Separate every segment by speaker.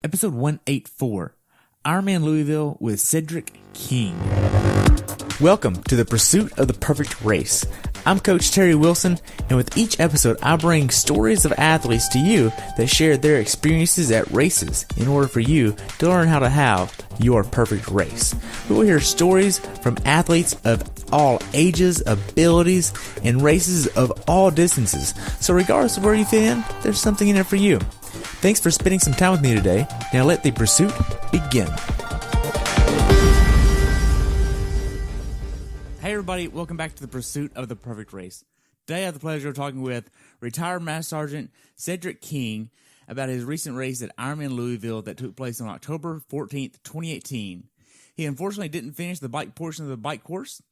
Speaker 1: Episode 184, IRONMAN Louisville with Cedric King. Welcome to the pursuit of the perfect race. I'm Coach Terry Wilson, and with each episode, I bring stories of athletes to you that share their experiences at races in order for you to learn how to have your perfect race. We will hear stories from athletes of all ages, abilities, and races of all distances. So regardless of where you fit in, there's something in it for you. Thanks for spending some time with me today. Now let the pursuit begin. Hey everybody, welcome back to the pursuit of the perfect race. Today I have the pleasure of talking with retired Master Sergeant Cedric King about his recent race at IRONMAN Louisville that took place on October 14th, 2018. He unfortunately didn't finish the bike portion of the bike course.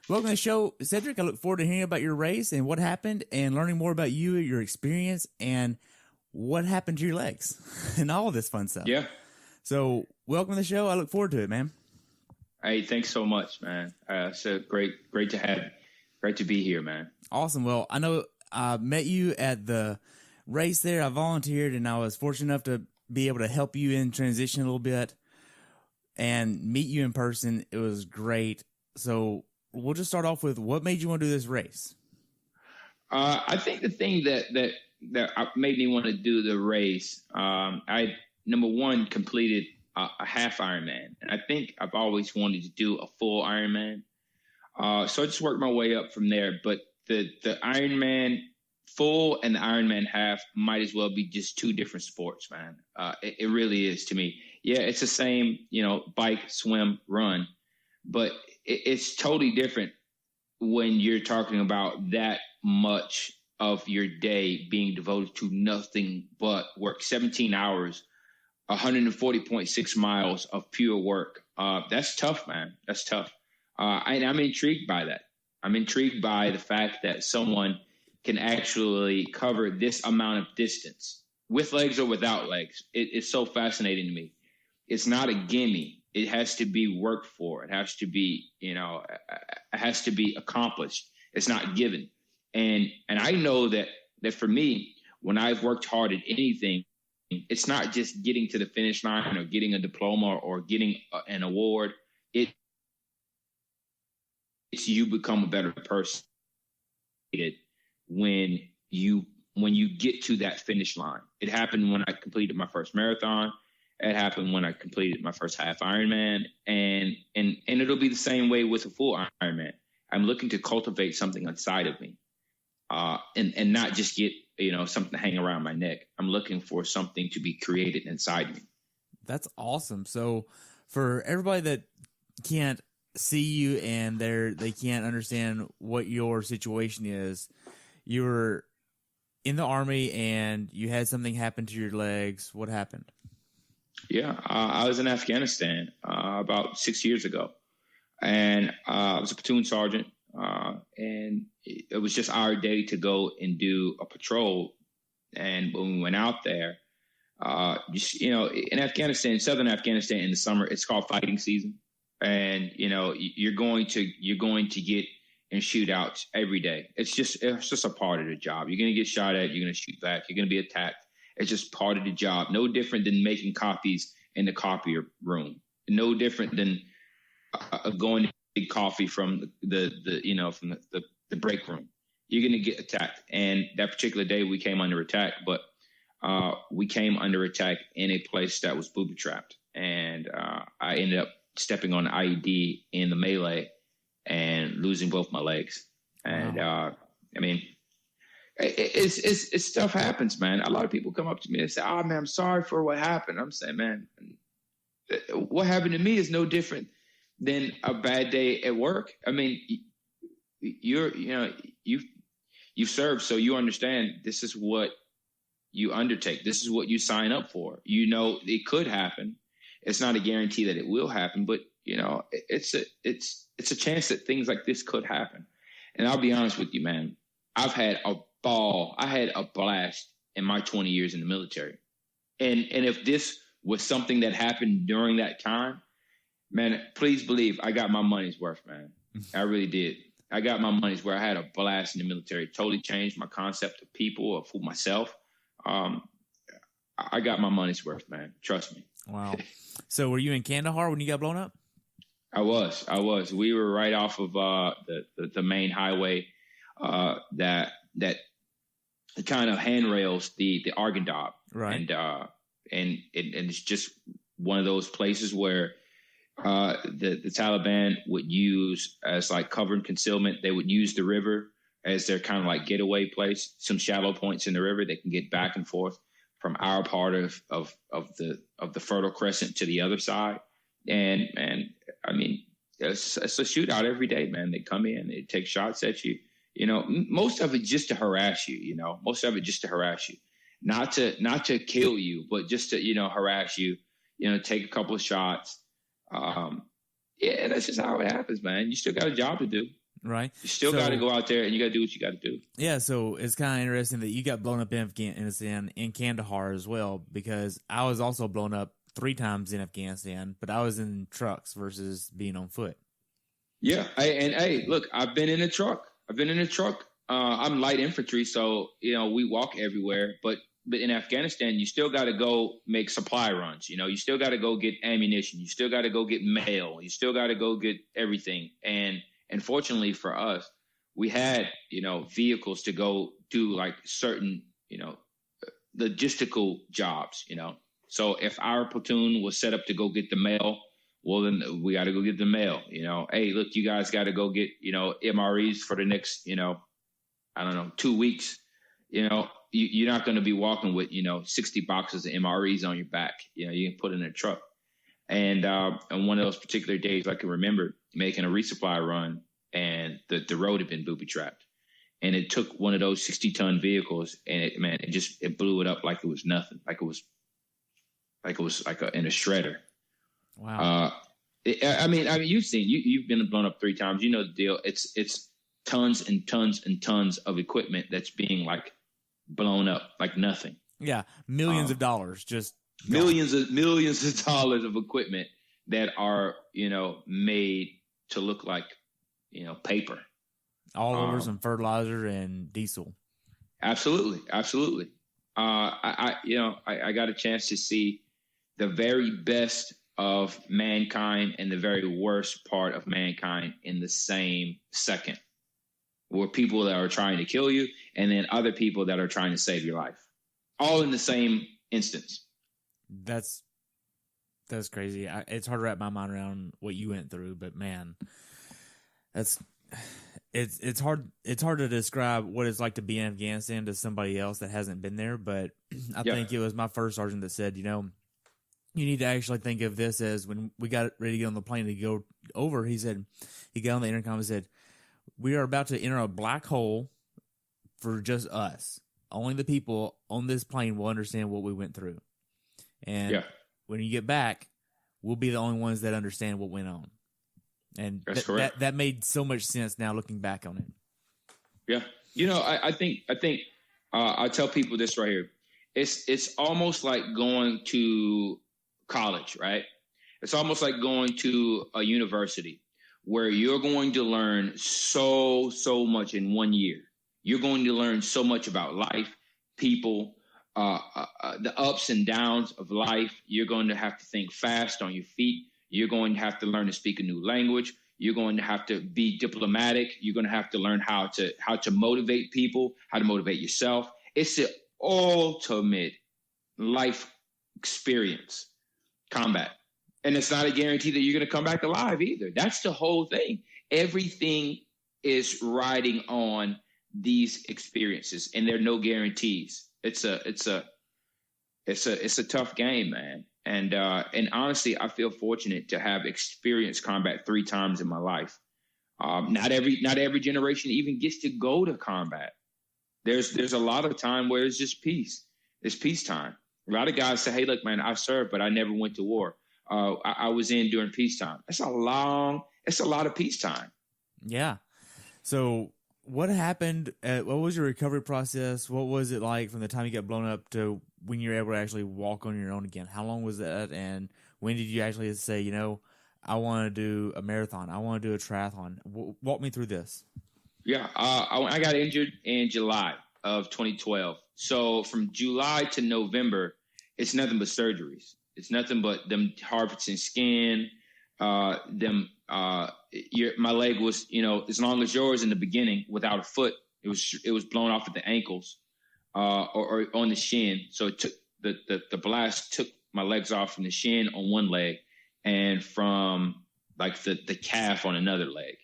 Speaker 1: Welcome to the show, Cedric. I look forward to hearing about your race and what happened and learning more about you, your experience, and what happened to your legs and all of this fun stuff.
Speaker 2: Yeah.
Speaker 1: So welcome to the show. I look forward to it, man.
Speaker 2: Hey, thanks so much, man. So great to be here, man.
Speaker 1: Awesome. Well, I know I met you at the race there. I volunteered and I was fortunate enough to be able to help you in transition a little bit and meet you in person. It was great. So we'll just start off with what made you want to do this race?
Speaker 2: I think the thing that made me want to do the race, I, number one, completed a half Ironman. And I think I've always wanted to do a full Ironman. So I just worked my way up from there. But the Ironman full and the Ironman half might as well be just two different sports, man. It really is to me. Yeah, it's the same, bike, swim, run. But it's totally different when you're talking about that much of your day being devoted to nothing but work. 17 hours, 140.6 miles of pure work. That's tough, man. That's tough. And I'm intrigued by that. I'm intrigued by the fact that someone can actually cover this amount of distance with legs or without legs. It's so fascinating to me. It's not a gimme. It has to be worked for. It has to be, it has to be accomplished. It's not given. And I know that for me, when I've worked hard at anything, it's not just getting to the finish line or getting a diploma or getting an award. It's you become a better person when you get to that finish line. It happened when I completed my first marathon. It happened when I completed my first half Ironman, and it'll be the same way with a full Ironman. I'm looking to cultivate something inside of me. And not just get, something to hang around my neck. I'm looking for something to be created inside me. That's
Speaker 1: awesome. So for everybody that can't see you and they can't understand what your situation is, you're in the Army and you had something happen to your legs. What happened?
Speaker 2: Yeah, I was in Afghanistan about 6 years ago. And I was a platoon sergeant. And it was just our day to go and do a patrol. And when we went out there, in Afghanistan, southern Afghanistan in the summer, it's called fighting season. And, you're going to get in shootouts every day. It's just a part of the job. You're going to get shot at. You're going to shoot back. You're going to be attacked. It's just part of the job. No different than making copies in the copier room. No different than going to get coffee from the break room. You're going to get attacked. And that particular day we came under attack, but we came under attack in a place that was booby trapped. And I ended up stepping on the IED in the melee and losing both my legs. And it's stuff happens, man. A lot of people come up to me and say, "Oh man, I'm sorry for what happened." I'm saying, man, what happened to me is no different than a bad day at work. I mean, you've served, so you understand this is what you undertake. This is what you sign up for. It could happen. It's not a guarantee that it will happen, but it's a chance that things like this could happen. And I'll be honest with you, man, I've had a ball. I had a blast in my 20 years in the military. And if this was something that happened during that time, man, please believe I got my money's worth, man. I really did. I got my money's worth. I had a blast in the military. It totally changed my concept of people, of myself. I got my money's worth, man. Trust me.
Speaker 1: Wow. So were you in Kandahar when you got blown up?
Speaker 2: I was. We were right off of the main highway that kind of handrails the Arghandab,
Speaker 1: right?
Speaker 2: And it's just one of those places where the Taliban would use as like cover and concealment. They would use the river as their kind of like getaway place. Some shallow points in the river they can get back and forth from our part of the Fertile Crescent to the other side. And I mean, it's a shootout every day, man. They come in, they take shots at you. You know, most of it just to harass you. You know, most of it just to harass you, not to kill you, but just to harass you. You know, take a couple of shots. Yeah, that's just how it happens, man. You still got a job to do.
Speaker 1: Right.
Speaker 2: You still got to go out there and you got to do what you got to do.
Speaker 1: Yeah, so it's kind of interesting that you got blown up in Afghanistan, in Kandahar as well, because I was also blown up 3 times in Afghanistan, but I was in trucks versus being on foot.
Speaker 2: Yeah. Hey, look, I've been in a truck. I'm light infantry, so, we walk everywhere. But in Afghanistan, you still got to go make supply runs. You still got to go get ammunition. You still got to go get mail. You still got to go get everything. And fortunately for us, we had, vehicles to go do like certain, logistical jobs, So if our platoon was set up to go get the mail, well, then we got to go get the mail, Hey, look, you guys got to go get, MREs for the next, 2 weeks. You're not going to be walking with, 60 boxes of MREs on your back. You can put it in a truck. And on one of those particular days, I can remember making a resupply run, and the road had been booby trapped. And it took one of those 60-ton vehicles, and it blew it up like it was nothing, like it was in a shredder.
Speaker 1: Wow.
Speaker 2: You've been blown up 3 times. You know the deal. It's tons and tons and tons of equipment that's being like blown up like nothing.
Speaker 1: Yeah, millions of dollars, just
Speaker 2: millions of dollars of equipment that are made to look like paper.
Speaker 1: All over some fertilizer and diesel.
Speaker 2: Absolutely. I got a chance to see the very best of mankind and the very worst part of mankind in the same second. Were people that are trying to kill you, and then other people that are trying to save your life, all in the same instance.
Speaker 1: That's crazy. It's hard to wrap my mind around what you went through, but man, it's hard to describe what it's like to be in Afghanistan to somebody else that hasn't been there. But I think it was my first sergeant that said, you need to actually think of this as when we got ready to get on the plane to go over. He said, he got on the intercom and said, "We are about to enter a black hole for just us. Only the people on this plane will understand what we went through. And when you get back, we'll be the only ones that understand what went on." And
Speaker 2: that's correct.
Speaker 1: That made so much sense now looking back on it.
Speaker 2: Yeah. I think I tell people this right here. It's almost like going to college, right? It's almost like going to a university where you're going to learn so much in 1 year. You're going to learn so much about life, people, the ups and downs of life. You're going to have to think fast on your feet. You're going to have to learn to speak a new language. You're going to have to be diplomatic. You're going to have to learn how to motivate people, how to motivate yourself. It's the ultimate life experience, combat. And it's not a guarantee that you're going to come back alive either. That's the whole thing. Everything is riding on these experiences, and there are no guarantees. It's a tough game, man. And honestly, I feel fortunate to have experienced combat 3 times in my life. Not every generation even gets to go to combat. There's a lot of time where it's just peace. It's peacetime. A lot of guys say, "Hey, look, man, I served, but I never went to war. I was in during peacetime." It's a lot of peacetime.
Speaker 1: Yeah. So what happened? What was your recovery process? What was it like from the time you got blown up to when you were able to actually walk on your own again? How long was that? And when did you actually say, I want to do a marathon. I want to do a triathlon. Walk me through this.
Speaker 2: Yeah. I got injured in July of 2012. So from July to November, it's nothing but surgeries. It's nothing but them harvesting skin. My leg was, as long as yours in the beginning without a foot. It was blown off at the ankles, or on the shin. So it took the blast took my legs off from the shin on one leg, and from like the calf on another leg.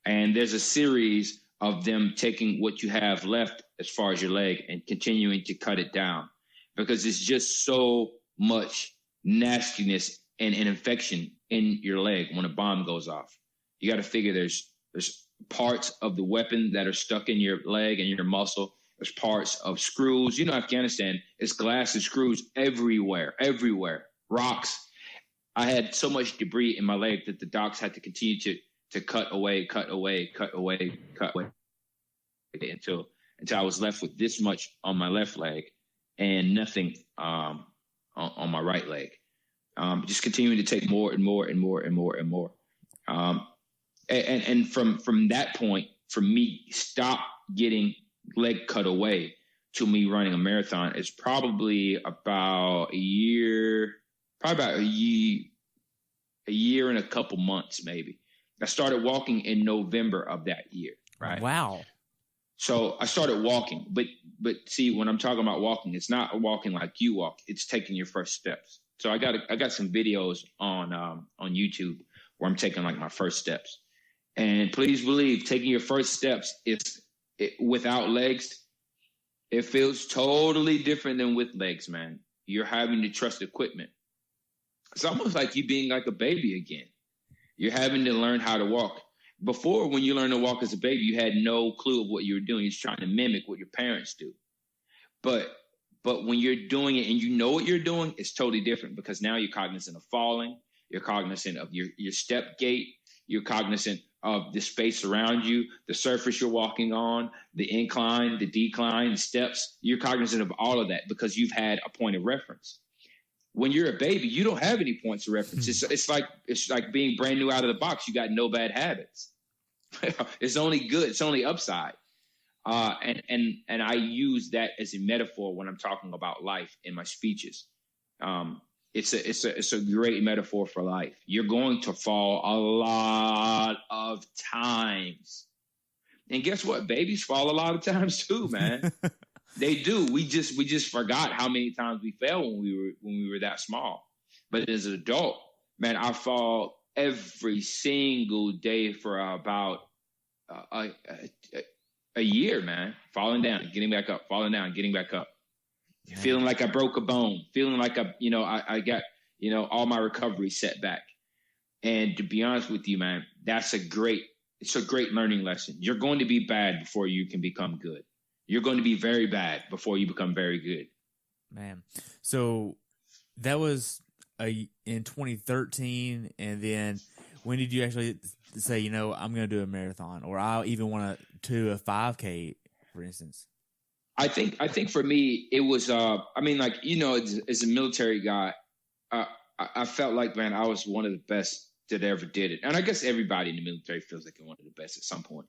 Speaker 2: And there's a series of them taking what you have left as far as your leg and continuing to cut it down, because it's just so much nastiness and an infection in your leg when a bomb goes off. You got to figure there's parts of the weapon that are stuck in your leg and your muscle. There's parts of screws. Afghanistan, it's glass and screws everywhere, rocks. I had so much debris in my leg that the docs had to continue to cut away until I was left with this much on my left leg and nothing on my right leg. Just continuing to take more and more. And from that point, for me, stop getting leg cut away to me running a marathon is probably about a year and a couple months, maybe. I started walking in November of that year. Right.
Speaker 1: Wow.
Speaker 2: So I started walking, but see, when I'm talking about walking, it's not walking like you walk. It's taking your first steps. So I got some videos on YouTube where I'm taking like my first steps. And please believe, taking your first steps without legs, it feels totally different than with legs, man. You're having to trust equipment. It's almost like you being like a baby again. You're having to learn how to walk. Before, when you learned to walk as a baby, you had no clue of what you were doing. You're just trying to mimic what your parents do. But when you're doing it and you know what you're doing, it's totally different, because now you're cognizant of falling. You're cognizant of your step gait. You're cognizant of the space around you, the surface you're walking on, the incline, the decline, the steps. You're cognizant of all of that because you've had a point of reference. When you're a baby, you don't have any points of reference. It's like being brand new out of the box. You got no bad habits. It's only good. It's only upside. And I use that as a metaphor when I'm talking about life in my speeches. It's a great metaphor for life. You're going to fall a lot of times. And guess what? Babies fall a lot of times too, man. They do. We just forgot how many times we fell when we were that small. But as an adult, man, I fall every single day for about a year, man. Falling down, getting back up, falling down, getting back up. Yeah. Feeling like I broke a bone, feeling like I got, all my recovery set back. And to be honest with you, man, it's a great learning lesson. You're going to be bad before you can become good. You're going to be very bad before you become very good.
Speaker 1: Man. So that was in 2013. And then when did you actually say, I'm going to do a marathon, or I even want to do a 5K, for instance?
Speaker 2: I think for me, it was, as a military guy, I felt like, man, I was one of the best that ever did it. And I guess everybody in the military feels like they're one of the best at some point.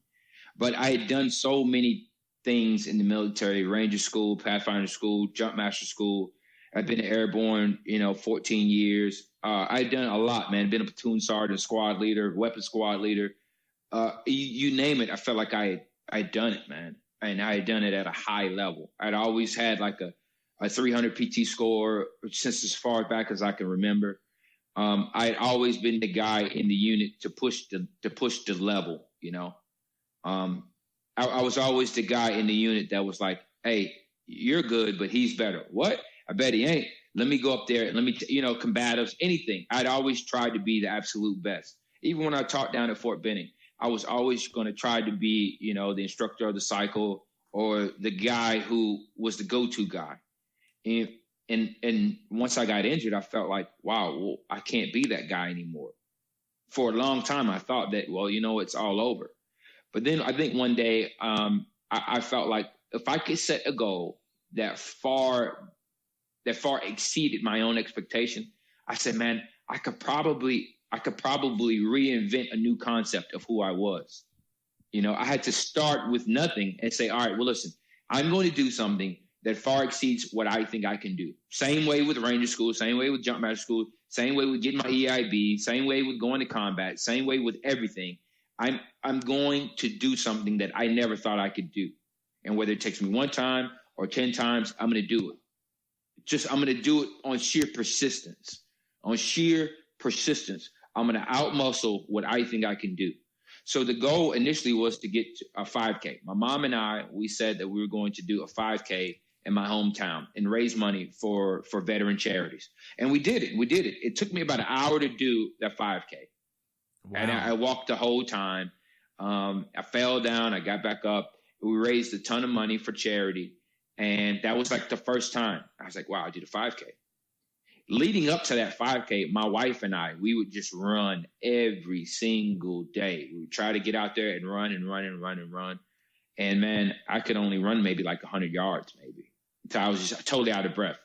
Speaker 2: But I had done so many things in the military: Ranger School, Pathfinder School, Jump Master School. I've been Airborne, 14 years. I'd done a lot, man. Been a platoon sergeant, squad leader, weapons squad leader. You name it, I felt like I'd done it, man. And I had done it at a high level. I'd always had like a 300 PT score since as far back as I can remember. I had always been the guy in the unit to push the level, I was always the guy in the unit that was like, hey, you're good, but he's better. What? I bet he ain't. Let me go up there. Let me, combatives, anything. I'd always tried to be the absolute best. Even when I taught down at Fort Benning, I was always going to try to be, the instructor of the cycle, or the guy who was the go-to guy. And once I got injured, I felt like, wow, well, I can't be that guy anymore. For a long time, I thought that, well, it's all over. But then I think one day I felt like if I could set a goal that far exceeded my own expectation, I said, man, I could probably reinvent a new concept of who I was. I had to start with nothing and say, all right, well, listen, I'm going to do something that far exceeds what I think I can do. Same way with Ranger School, same way with Jump Master School, same way with getting my EIB, same way with going to combat, same way with everything. I'm going to do something that I never thought I could do. And whether it takes me 1 time or 10 times, I'm going to do it. I'm going to do it on sheer persistence. On sheer persistence, I'm going to outmuscle what I think I can do. So the goal initially was to get to a 5K. My mom and I, we said that we were going to do a 5K in my hometown and raise money for veteran charities. And we did it. It took me about an hour to do that 5K. Wow. And I walked the whole time. I fell down. I got back up. We raised a ton of money for charity. And that was like the first time. I was like, wow, I did a 5K. Leading up to that 5K, my wife and I, we would just run every single day. We would try to get out there and run and run and run and run. And, man, I could only run maybe like 100 yards maybe. So I was just totally out of breath.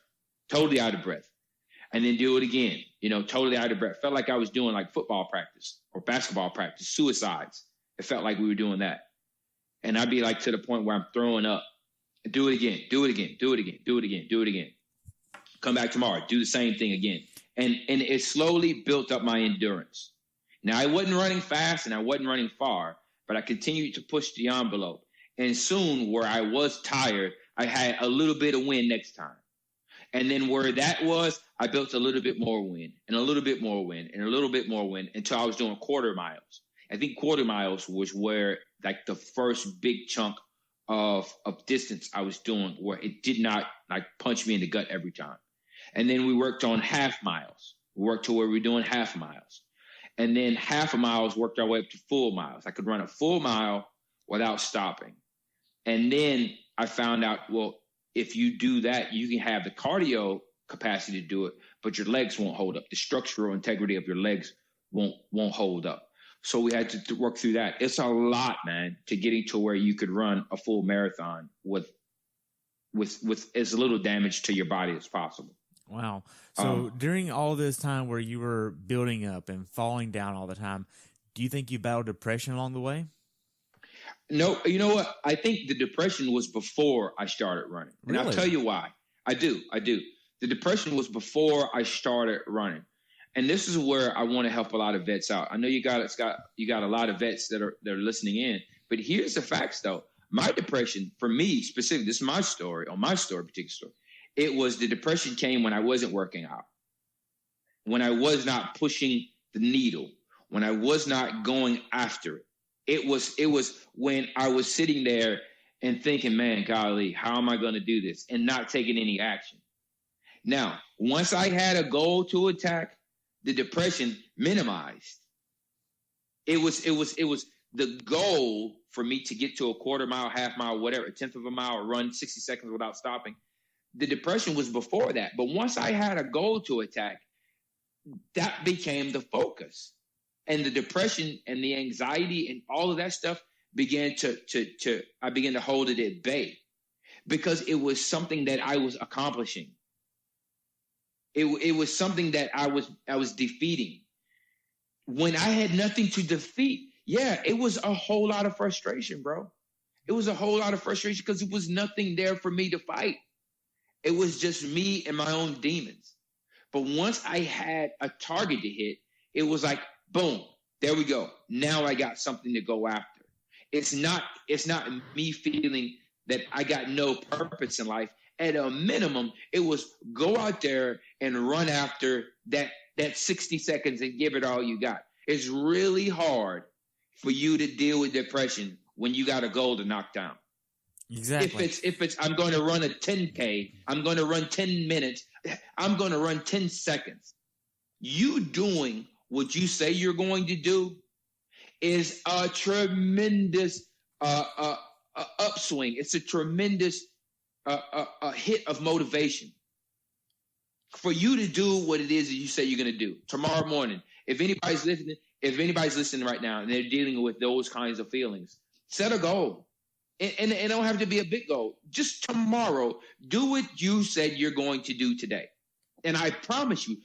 Speaker 2: And then do it again, totally out of breath. Felt like I was doing like football practice or basketball practice, suicides. It felt like we were doing that. And I'd be like to the point where I'm throwing up. Do it again. Come back tomorrow, do the same thing again. And it slowly built up my endurance. Now, I wasn't running fast and I wasn't running far, but I continued to push the envelope. And soon, where I was tired, I had a little bit of wind next time. And then where that was, I built a little bit more wind and a little bit more wind and a little bit more wind until I was doing quarter miles. I think quarter miles was where like the first big chunk of distance I was doing where it did not like punch me in the gut every time. And then we worked on half miles. We worked to where we were doing half miles. And then half a miles worked our way up to full miles. I could run a full mile without stopping. And then I found out, well, if you do that, you can have the cardio capacity to do it, but your legs won't hold up. The structural integrity of your legs won't hold up. So we had to work through that. It's a lot, man, to getting to where you could run a full marathon with as little damage to your body as possible.
Speaker 1: Wow. So during all this time where you were building up and falling down all the time, do you think you battled depression along the way?
Speaker 2: No, you know what? I think the depression was before I started running. And
Speaker 1: Really?
Speaker 2: I'll tell you why. I do. The depression was before I started running. And this is where I want to help a lot of vets out. I know you got a lot of vets that are listening in, but here's the facts though. My depression, for me specifically, this is my story, particular story. It was the depression came when I wasn't working out, when I was not pushing the needle, when I was not going after it. It was when I was sitting there and thinking, man, golly, how am I going to do this? And not taking any action. Now, once I had a goal to attack, the depression minimized. It was the goal for me to get to a quarter mile, half mile, whatever, a tenth of a mile, or run 60 seconds without stopping. The depression was before that. But once I had a goal to attack, that became the focus. And the depression and the anxiety and all of that stuff began I began to hold it at bay because it was something that I was accomplishing. It was something that I was defeating. When I had nothing to defeat, yeah, it was a whole lot of frustration, bro. It was a whole lot of frustration because it was nothing there for me to fight. It was just me and my own demons. But once I had a target to hit, it was like, boom, there we go. Now I got something to go after. It's not me feeling that I got no purpose in life. At a minimum, it was go out there and run after that 60 seconds and give it all you got. It's really hard for you to deal with depression when you got a goal to knock down.
Speaker 1: Exactly.
Speaker 2: If it's I'm going to run a 10K, I'm going to run 10 minutes, I'm going to run 10 seconds. You doing what you say you're going to do is a tremendous upswing. It's a tremendous a hit of motivation for you to do what it is that you say you're going to do tomorrow morning. If anybody's listening right now and they're dealing with those kinds of feelings, set a goal. And it don't have to be a big goal. Just tomorrow, do what you said you're going to do today. And I promise you,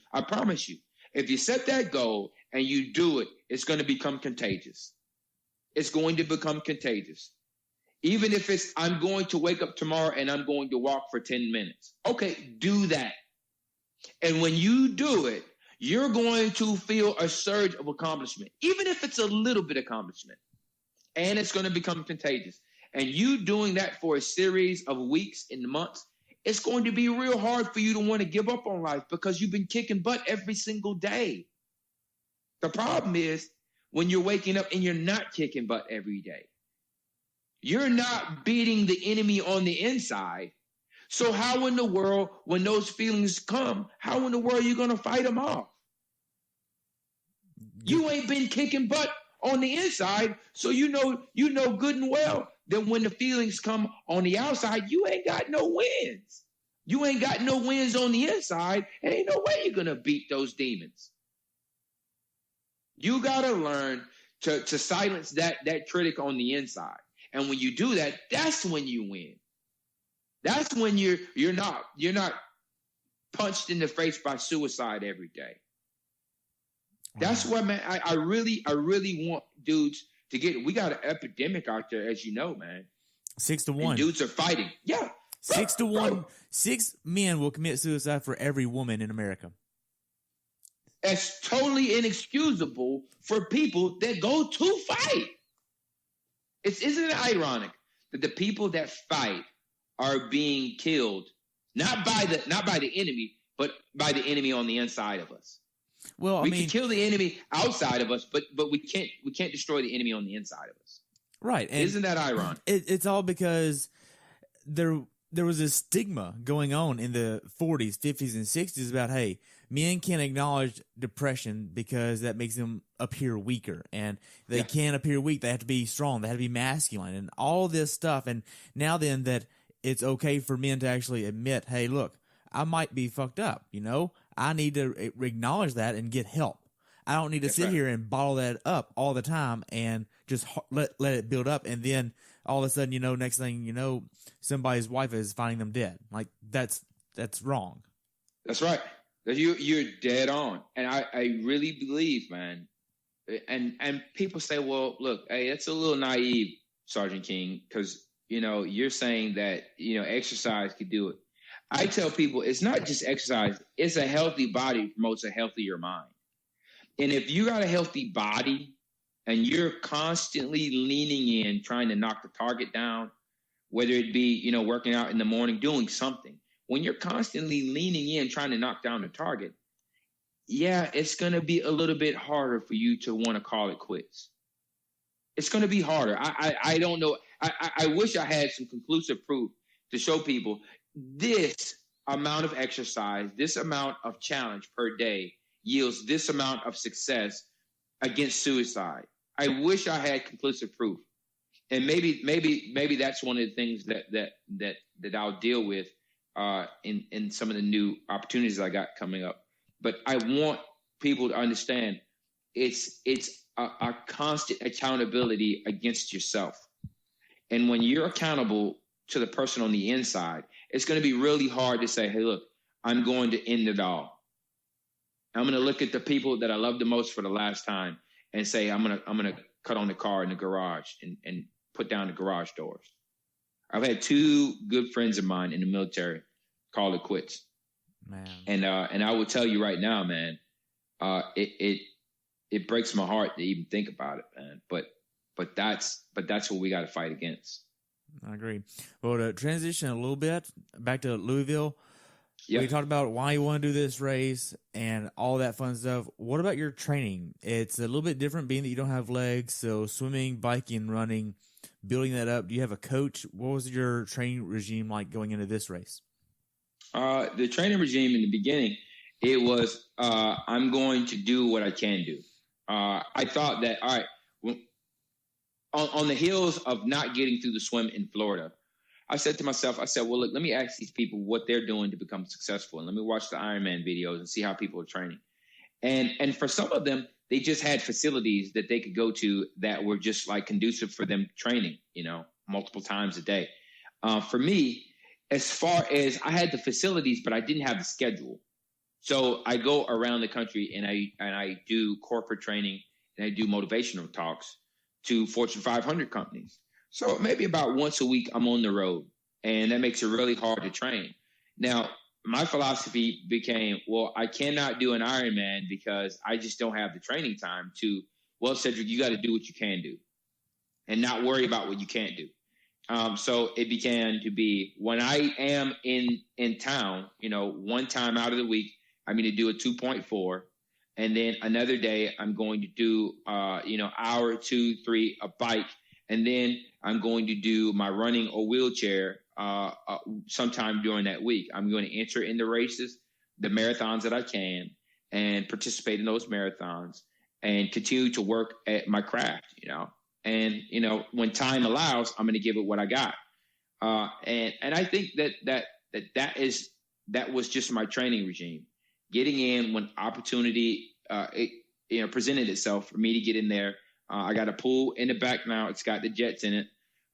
Speaker 2: if you set that goal and you do it, it's going to become contagious. It's going to become contagious. Even if it's, I'm going to wake up tomorrow and I'm going to walk for 10 minutes. Okay, do that. And when you do it, you're going to feel a surge of accomplishment, even if it's a little bit accomplishment. And it's going to become contagious. And you doing that for a series of weeks and months, it's going to be real hard for you to want to give up on life because you've been kicking butt every single day. The problem is when you're waking up and you're not kicking butt every day. You're not beating the enemy on the inside. So how in the world, when those feelings come, how in the world are you going to fight them off? You ain't been kicking butt on the inside, so you know good and well that when the feelings come on the outside, you ain't got no wins. You ain't got no wins on the inside, and ain't no way you're going to beat those demons. You got to learn to silence that critic on the inside. And when you do that, that's when you win. That's when you're not punched in the face by suicide every day. That's why, man, I really want dudes to get it. We got an epidemic out there, as you know, man.
Speaker 1: 6 to 1.
Speaker 2: And dudes are fighting. Yeah.
Speaker 1: 6 to 1. 6 men will commit suicide for every woman in America.
Speaker 2: It's totally inexcusable for people that go to fight. Isn't it ironic that the people that fight are being killed not by the enemy, but by the enemy on the inside of us?
Speaker 1: Well,
Speaker 2: we can kill the enemy outside of us, but we can't destroy the enemy on the inside of us.
Speaker 1: Right. And
Speaker 2: isn't that ironic?
Speaker 1: It's all because there was a stigma going on in the 40s, 50s, and 60s about, hey, men can't acknowledge depression because that makes them appear weaker. And they can't appear weak. They have to be strong. They have to be masculine and all this stuff. And now then that it's okay for men to actually admit, hey, look, I might be fucked up, I need to acknowledge that and get help. I don't need to sit here and bottle that up all the time and just let it build up. And then all of a sudden, next thing you know, somebody's wife is finding them dead. Like that's wrong.
Speaker 2: That's right. You're dead on. And I really believe, man. And people say, well, look, hey, that's a little naive, Sergeant King, because, you're saying that, exercise could do it. I tell people it's not just exercise. It's a healthy body promotes a healthier mind. And if you got a healthy body and you're constantly leaning in, trying to knock the target down, whether it be, working out in the morning, doing something, when you're constantly leaning in, trying to knock down the target, it's going to be a little bit harder for you to want to call it quits. It's going to be harder. I don't know. I wish I had some conclusive proof to show people this amount of exercise, this amount of challenge per day yields this amount of success against suicide. I wish I had conclusive proof. And maybe that's one of the things that I'll deal with in some of the new opportunities I got coming up. But I want people to understand it's a constant accountability against yourself. And when you're accountable to the person on the inside, it's going to be really hard to say, hey, look, I'm going to end it all. I'm going to look at the people that I love the most for the last time and say, I'm going to cut on the car in the garage and put down the garage doors. I've had 2 good friends of mine in the military call it quits. Man. And I will tell you right now, man, it breaks my heart to even think about it, man. But that's what we got to fight against.
Speaker 1: I agree. Well, to transition a little bit back to Louisville, we talked about why you want to do this race and all that fun stuff. What about your training? It's a little bit different being that you don't have legs, so swimming, biking, running, building that up. Do you have a coach? What was your training regime like going into this race?
Speaker 2: The training regime in the beginning, it was I'm going to do what I can do. I thought that, all right, on the heels of not getting through the swim in Florida, I said to myself, well, look, let me ask these people what they're doing to become successful. And let me watch the Ironman videos and see how people are training. And for some of them, they just had facilities that they could go to that were just like conducive for them training, multiple times a day. For me, as far as I had the facilities, but I didn't have the schedule. So I go around the country and I do corporate training and I do motivational talks to Fortune 500 companies. So maybe about once a week, I'm on the road, and that makes it really hard to train. Now, my philosophy became, well, I cannot do an Ironman because I just don't have the training time to, well, Cedric, you got to do what you can do and not worry about what you can't do. So it began to be when I am in town, one time out of the week, I'm going to do a 2.4. And then another day I'm going to do, hour, 2, 3, a bike. And then I'm going to do my running or wheelchair sometime during that week. I'm going to enter in the races, the marathons that I can, and participate in those marathons and continue to work at my craft, And, when time allows, I'm going to give it what I got. And I think that was just my training regime. Getting in when opportunity presented itself for me to get in there. I got a pool in the back now. It's got the jets in it.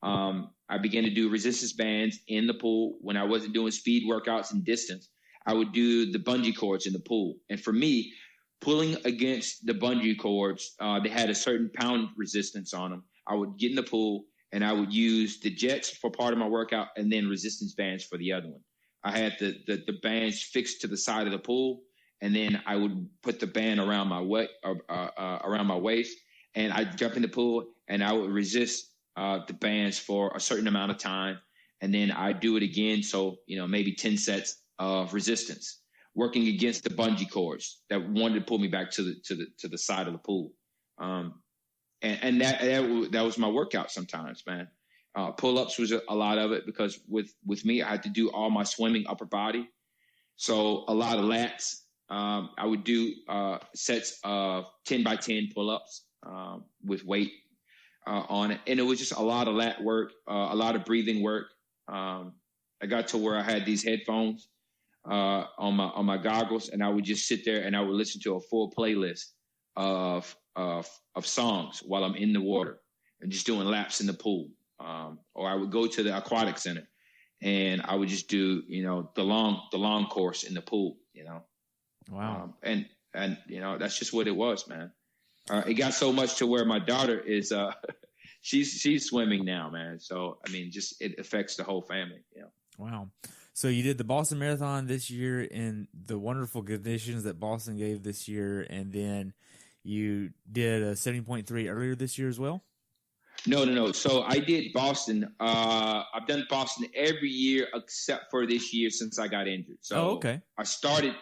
Speaker 2: I began to do resistance bands in the pool. When I wasn't doing speed workouts and distance, I would do the bungee cords in the pool. And for me, pulling against the bungee cords, they had a certain pound resistance on them. I would get in the pool and I would use the jets for part of my workout and then resistance bands for the other one. I had the bands fixed to the side of the pool, and then I would put the band around my waist, and I'd jump in the pool and I would resist the bands for a certain amount of time, and then I'd do it again. So maybe 10 sets of resistance, working against the bungee cords that wanted to pull me back to the side of the pool. And that was my workout sometimes, man. Pull-ups was a lot of it because with me, I had to do all my swimming upper body. So a lot of lats. I would do sets of 10 by 10 pull-ups with weight on it. And it was just a lot of lat work, a lot of breathing work. I got to where I had these headphones on my goggles, and I would just sit there and I would listen to a full playlist of songs while I'm in the water and just doing laps in the pool. Or I would go to the aquatic center and I would just do, the long course in the pool,
Speaker 1: Wow.
Speaker 2: And that's just what it was, man. It got so much to where my daughter is, she's swimming now, man. So, just, it affects the whole family,
Speaker 1: Wow. So you did the Boston Marathon this year in the wonderful conditions that Boston gave this year. And then you did a 70.3 earlier this year as well?
Speaker 2: No. So I did Boston. I've done Boston every year except for this year since I got injured. So
Speaker 1: okay.
Speaker 2: I started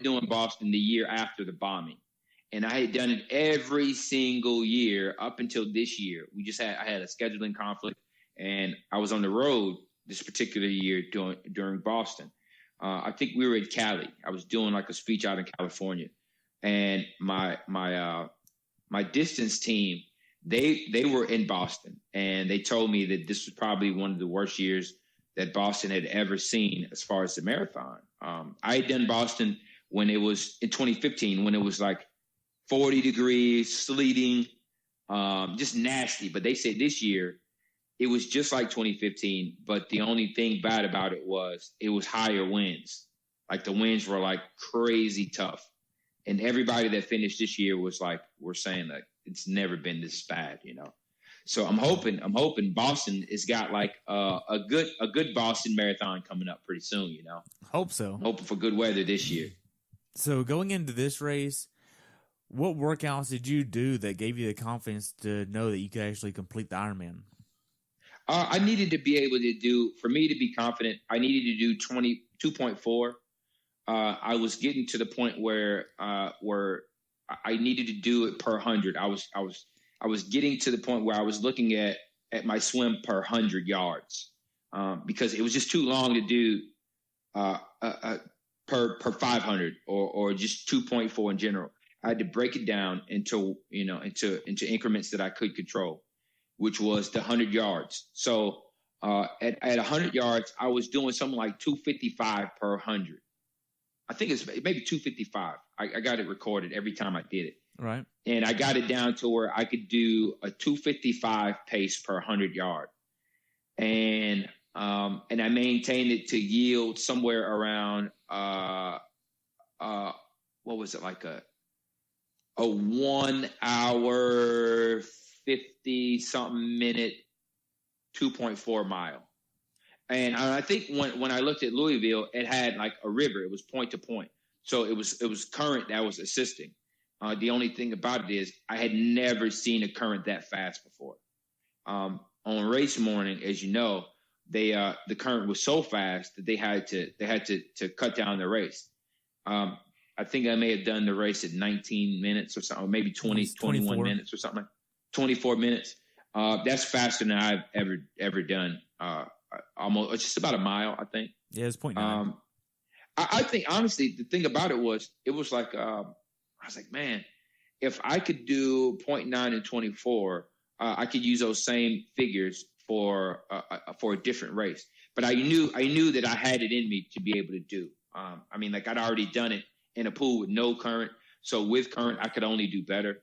Speaker 2: doing Boston the year after the bombing, and I had done it every single year up until this year. I had a scheduling conflict, and I was on the road this particular year during Boston. I think we were in Cali. I was doing like a speech out in California, and my distance team. They were in Boston, and they told me that this was probably one of the worst years that Boston had ever seen as far as the marathon. I had done Boston when it was in 2015, when it was like 40 degrees, sleeting, just nasty. But they said this year it was just like 2015, but the only thing bad about it was higher winds. Like the winds were like crazy tough. And everybody that finished this year was like, we're saying that it's never been this bad, So I'm hoping Boston has got like a good Boston marathon coming up pretty soon,
Speaker 1: Hope so.
Speaker 2: I'm hoping for good weather this year.
Speaker 1: So going into this race, what workouts did you do that gave you the confidence to know that you could actually complete the Ironman?
Speaker 2: I needed to be able to for me to be confident, I needed to do 2.4. I was getting to the point where I needed to do it per 100. I was getting to the point where I was looking at my swim per 100 yards because it was just too long to do per 500 or just 2.4 in general. I had to break it down into increments that I could control, which was the 100 yards. So at 100 yards, I was doing something like 255 per 100. I think it's maybe 255. I got it recorded every time I did it.
Speaker 1: Right.
Speaker 2: And I got it down to where I could do a 255 pace per 100 yard. And I maintained it to yield somewhere around, what was it, like a 1 hour, 50 something minute 2.4 mile. And I think when I looked at Louisville, it had like a river. It was point to point. So it was current that was assisting. The only thing about it is I had never seen a current that fast before. On race morning, as you know, the current was so fast that they had to cut down the race. I think I may have done the race at 19 minutes or something, or maybe 21 minutes or something. 24 minutes. That's faster than I've ever done. Almost just about a mile, I think.
Speaker 1: Yeah, it's 0.9.
Speaker 2: I think honestly, the thing about it was like I was like, man, if I could do 0.9 and 24, I could use those same figures for a different race. But I knew that I had it in me to be able to do. I mean, like I'd already done it in a pool with no current. So with current, I could only do better.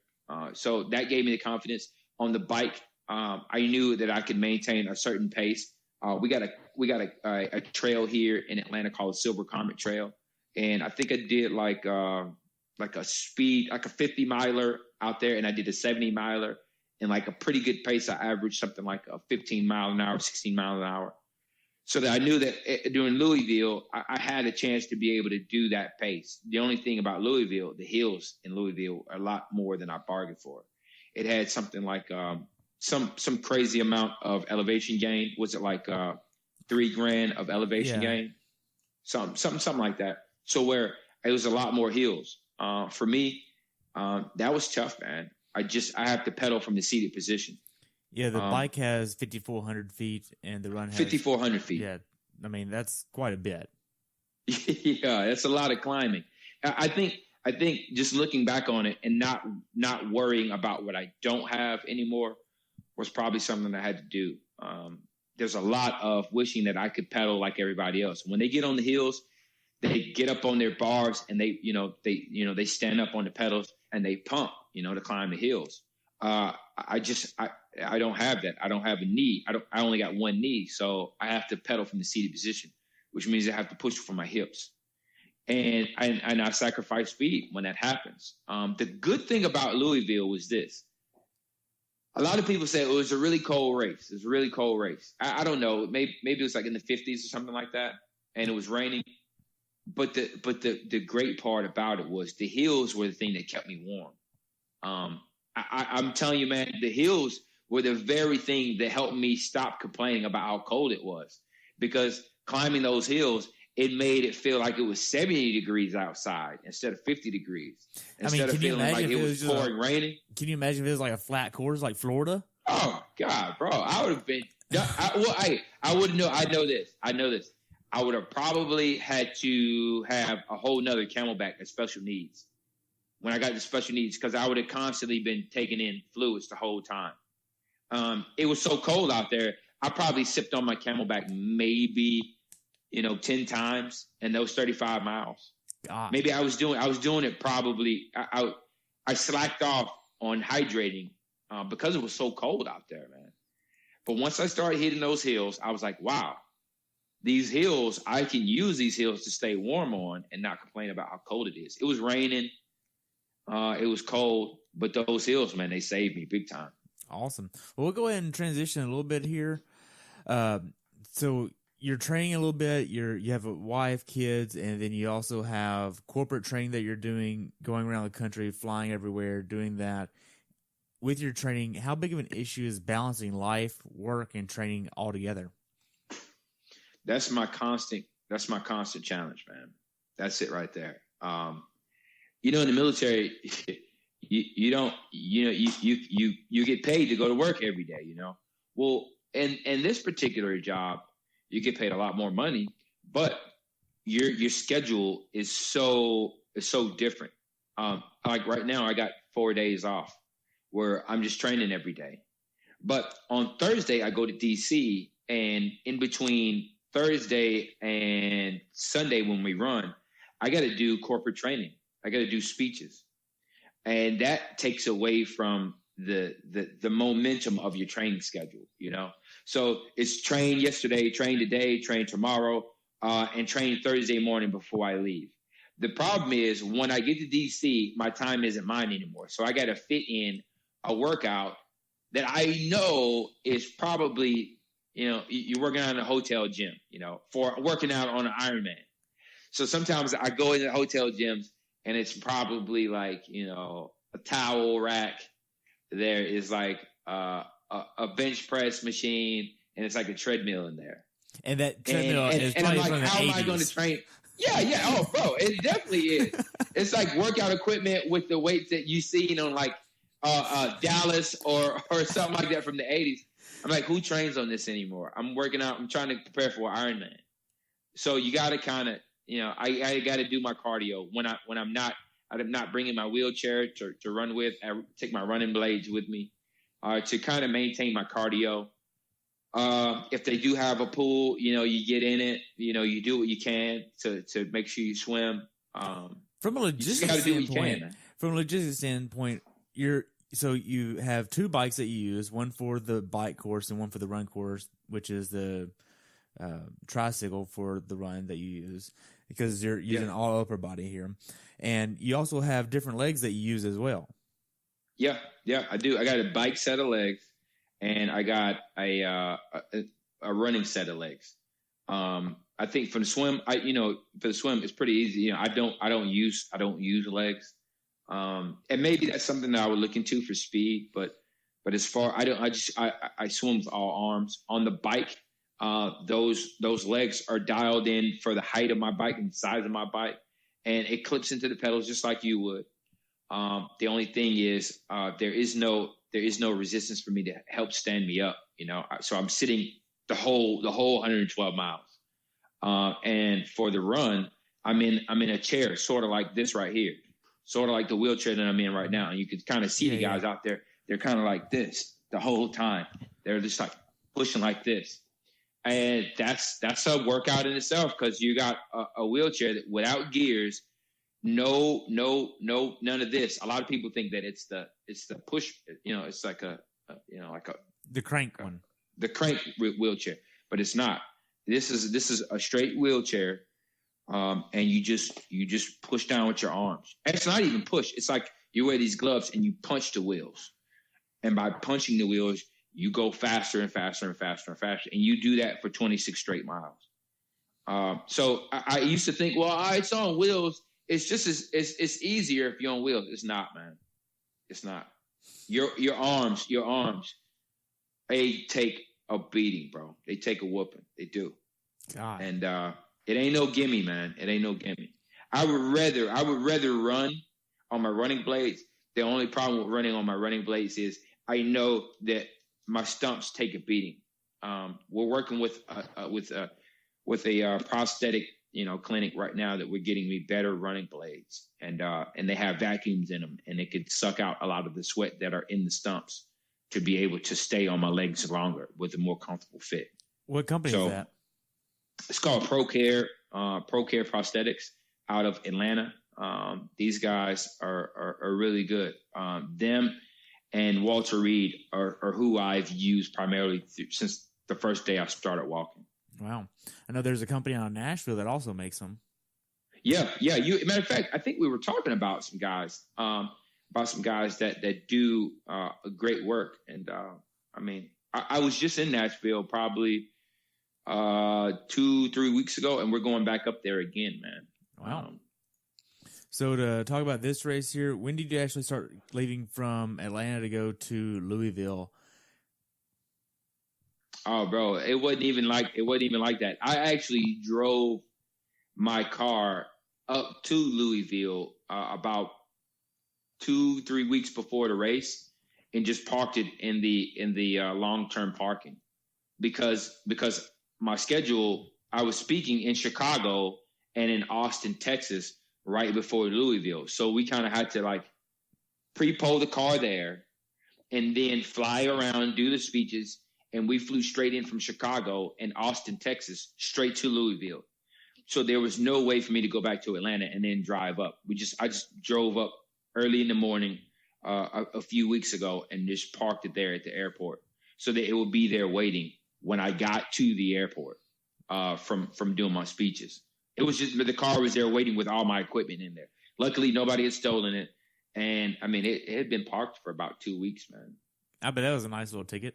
Speaker 2: So that gave me the confidence. On the bike, I knew that I could maintain a certain pace. We got a trail here in Atlanta called Silver Comet Trail, and I think I did like a 50 miler out there, and I did a 70 miler in like a pretty good pace. I averaged something like a 15 mile an hour, 16 mile an hour. So that I knew that during Louisville, I had a chance to be able to do that pace. The only thing about Louisville, the hills in Louisville are a lot more than I bargained for. It had something like some crazy amount of elevation gain. Was it like $3,000 of elevation gain? Something like that. So where it was a lot more hills. For me, that was tough, man. I have to pedal from the seated position.
Speaker 1: Yeah, the bike has 5,400 feet, and the run has
Speaker 2: 5,400 feet.
Speaker 1: Yeah, I mean that's quite a bit.
Speaker 2: Yeah, that's a lot of climbing. I think just looking back on it and not worrying about what I don't have anymore was probably something I had to do. There's a lot of wishing that I could pedal like everybody else. When they get on the hills, they get up on their bars and they stand up on the pedals and they pump, to climb the hills. I don't have that. I don't have a knee. I only got one knee. So I have to pedal from the seated position, which means I have to push from my hips. And I sacrifice speed when that happens. The good thing about Louisville was this. A lot of people say it was a really cold race. It was a really cold race. I don't know. Maybe it was like in the 50s or something like that. And it was raining. But the great part about it was the hills were the thing that kept me warm. I'm telling you, man, the hills were the very thing that helped me stop complaining about how cold it was. Because climbing those hills, it made it feel like it was 70 degrees outside instead of 50 degrees. Instead of feeling like it was pouring raining.
Speaker 1: Can you imagine if it was like a flat course like Florida?
Speaker 2: Oh, God, bro. I would have been – I wouldn't know. I know this. I would have probably had to have a whole nother Camelback of special needs when I got the special needs because I would have constantly been taking in fluids the whole time. It was so cold out there, I probably sipped on my Camelback maybe, 10 times in those 35 miles. God. Maybe I was doing it probably. I slacked off on hydrating because it was so cold out there, man. But once I started hitting those hills, I was like, wow, these hills, I can use these hills to stay warm on and not complain about how cold it is. It was raining. It was cold, but those hills, man, they saved me big time.
Speaker 1: Awesome. Well, we'll go ahead and transition a little bit here. So you're training a little bit. You have a wife, kids, and then you also have corporate training that you're doing, going around the country, flying everywhere, doing that. With your training, how big of an issue is balancing life, work, and training all together?
Speaker 2: That's my constant challenge, man. That's it right there. In the military, you get paid to go to work every day, Well, in this particular job, you get paid a lot more money, but your schedule is so different. Like right now, I got 4 days off where I'm just training every day. But on Thursday, I go to DC, and in between Thursday and Sunday when we run, I got to do corporate training. I got to do speeches. And that takes away from the momentum of your training schedule, So it's train yesterday, train today, train tomorrow, and train Thursday morning before I leave. The problem is when I get to DC, my time isn't mine anymore. So I got to fit in a workout that I know is probably you're working out in a hotel gym, for working out on an Ironman. So sometimes I go into hotel gyms and it's probably like, a towel rack. There is like a bench press machine, and it's like a treadmill in there.
Speaker 1: And that treadmill is
Speaker 2: and
Speaker 1: probably
Speaker 2: I'm
Speaker 1: from
Speaker 2: like,
Speaker 1: the
Speaker 2: how
Speaker 1: 80s.
Speaker 2: am I going to train? Yeah. Oh, bro, it definitely is. It's like workout equipment with the weights that you see on like Dallas or something like that from the 80s. I'm like, who trains on this anymore? I'm working out. I'm trying to prepare for Ironman. So you got to kind of, I got to do my cardio when I'm not bringing my wheelchair to run with. I take my running blades with me to kind of maintain my cardio. If they do have a pool, you get in it. You do what you can to make sure you swim.
Speaker 1: From a logistics standpoint, you have two bikes that you use, one for the bike course and one for the run course, which is the tricycle for the run that you use, because you're using all upper body here. And you also have different legs that you use as well. Yeah,
Speaker 2: I do. I got a bike set of legs, and I got a running set of legs. I think for the swim, it's pretty easy. I don't use legs. And maybe that's something that I would look into for speed, but as far, I swim with all arms. On the bike, those legs are dialed in for the height of my bike and the size of my bike, and it clips into the pedals just like you would. The only thing is, there is no resistance for me to help stand me up, so I'm sitting the whole 112 miles. And for the run, I'm in a chair, sort of like this right here, sort of like the wheelchair that I'm in right now. And you can kind of see the guys out there. They're kind of like this the whole time. They're just like pushing like this. And that's a workout in itself, because you got a wheelchair that without gears, no, none of this. A lot of people think that it's the push, it's like
Speaker 1: the crank one,
Speaker 2: the crank wheelchair, but it's not. This is a straight wheelchair, and you just push down with your arms. And it's not even push. It's like you wear these gloves and you punch the wheels, and by punching the wheels, you go faster and faster and faster and faster, and you do that for 26 straight miles. So I used to think, well, it's on wheels. It's just it's easier if you're on wheels. It's not, man. It's not. Your arms, they take a beating, bro. They take a whooping. They do.
Speaker 1: God.
Speaker 2: And it ain't no gimme, man. It ain't no gimme. I would rather run on my running blades. The only problem with running on my running blades is I know that my stumps take a beating. We're working with a prosthetic, clinic right now that we're getting me better running blades, and they have vacuums in them, and they could suck out a lot of the sweat that are in the stumps to be able to stay on my legs longer with a more comfortable fit.
Speaker 1: What company is that?
Speaker 2: It's called ProCare Prosthetics out of Atlanta. These guys are really good. Them and Walter Reed are who I've used primarily since the first day I started walking.
Speaker 1: Wow. I know there's a company out of Nashville that also makes them.
Speaker 2: Yeah. Matter of fact, I think we were talking about some guys that do great work. And I was just in Nashville probably 2-3 weeks ago, and we're going back up there again, man.
Speaker 1: Wow. So to talk about this race here, when did you actually start leaving from Atlanta to go to Louisville?
Speaker 2: Oh, bro, it wasn't even like that. I actually drove my car up to Louisville about 2-3 weeks before the race, and just parked it in the long-term parking because my schedule, I was speaking in Chicago and in Austin, Texas, right before Louisville. So we kind of had to like pre-pull the car there and then fly around, do the speeches. And we flew straight in from Chicago and Austin, Texas, straight to Louisville. So there was no way for me to go back to Atlanta and then drive up. I just drove up early in the morning a few weeks ago and just parked it there at the airport so that it would be there waiting when I got to the airport from doing my speeches. It was just the car was there waiting with all my equipment in there. Luckily, nobody had stolen it. And, it had been parked for about 2 weeks, man.
Speaker 1: I bet that was a nice little ticket.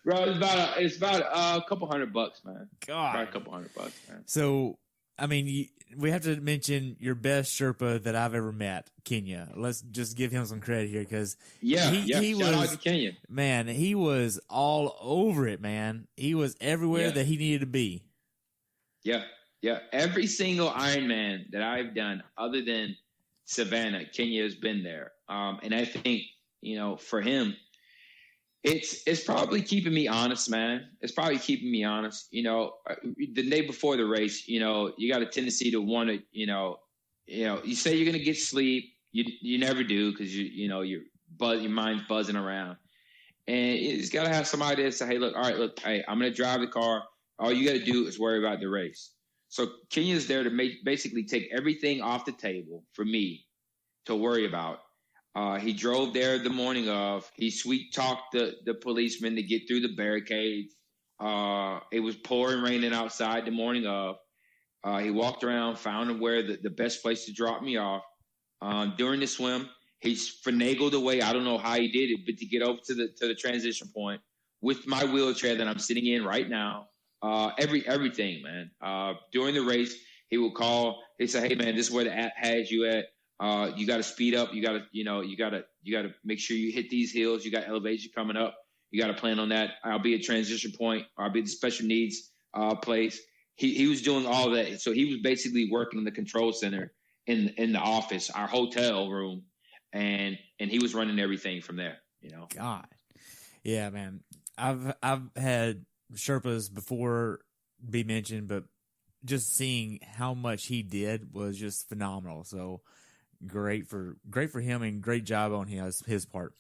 Speaker 2: Bro, it's about a couple $100, man.
Speaker 1: God,
Speaker 2: about a couple $100, man.
Speaker 1: So, I mean, we have to mention your best Sherpa that I've ever met, Kenya. Let's just give him some credit here because
Speaker 2: he
Speaker 1: Shout
Speaker 2: out to Kenya.
Speaker 1: Man, he was all over it, man. He was everywhere that he needed to be.
Speaker 2: Yeah. Every single Ironman that I've done, other than Savannah, Kenya has been there. And I think, for him, it's probably keeping me honest, man. It's probably keeping me honest. The day before the race, you got a tendency to want to, you say you're going to get sleep. You never do because your mind's buzzing around. And it's got to have somebody that say, hey, I'm going to drive the car. All you got to do is worry about the race. So Kenya's there to basically take everything off the table for me to worry about. He drove there the morning of. He sweet talked the policeman to get through the barricades. It was pouring, raining outside the morning of. He walked around, found where the best place to drop me off. During the swim, he finagled away. I don't know how he did it, but to get over to the transition point with my wheelchair that I'm sitting in right now. Everything, man. During the race, he would call. He said, "Hey, man, this is where the app has you at. You got to speed up. You got to make sure you hit these hills. You got elevation coming up. You got to plan on that. I'll be at transition point. I'll be at the special needs place." He was doing all that. So he was basically working in the control center in the office, our hotel room, and he was running everything from there.
Speaker 1: God, yeah, man. I've had Sherpas before be mentioned, but just seeing how much he did was just phenomenal. So great for him and great job on his part.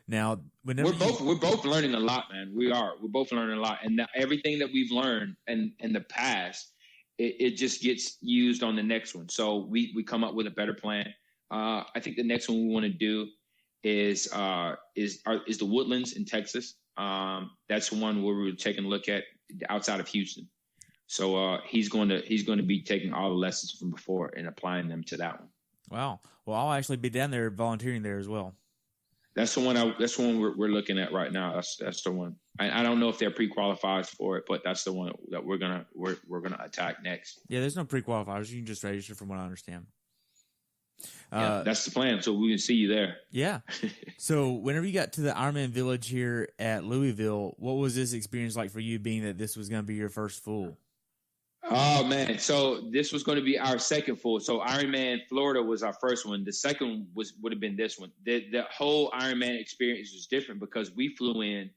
Speaker 1: Now, we're
Speaker 2: both learning a lot, man. We're both learning a lot, and everything that we've learned in the past, it just gets used on the next one. So we come up with a better plan. I think the next one we want to do is the Woodlands in Texas. That's one where we're taking a look at outside of Houston. So he's going to be taking all the lessons from before and applying them to that one.
Speaker 1: Wow. Well, I'll actually be down there volunteering there as well.
Speaker 2: That's the one. That's the one we're looking at right now. That's the one. I don't know if they're pre-qualified for it, but that's the one that we're gonna attack next.
Speaker 1: Yeah, there's no pre-qualifiers. You can just register, from what I understand.
Speaker 2: That's the plan. So we can see you there.
Speaker 1: Yeah. So whenever you got to the Ironman Village here at Louisville, what was this experience like for you, being that this was going to be your first full?
Speaker 2: Oh man! So this was going to be our second full. So Ironman Florida was our first one. The second would have been this one. The whole Ironman experience was different because we flew in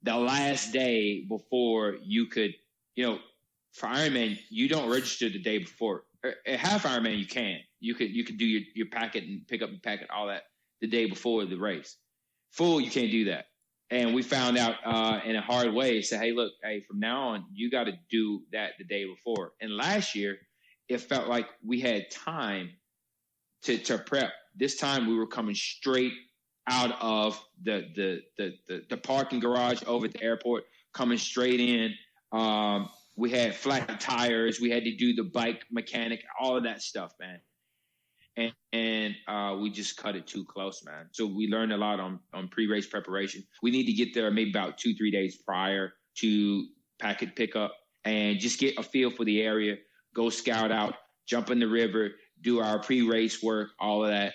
Speaker 2: the last day before you could. For Ironman, you don't register the day before. At half Ironman, you can. You could do your packet and pick up your packet, all that, the day before the race. Full, you can't do that. And we found out in a hard way, say, hey, from now on, you got to do that the day before. And last year, it felt like we had time to prep. This time we were coming straight out of the parking garage over at the airport, coming straight in. We had flat tires. We had to do the bike mechanic, all of that stuff, man. And we just cut it too close, man. So we learned a lot on pre-race preparation. We need to get there maybe about 2-3 days prior to packet pickup and just get a feel for the area, go scout out, jump in the river, do our pre-race work, all of that,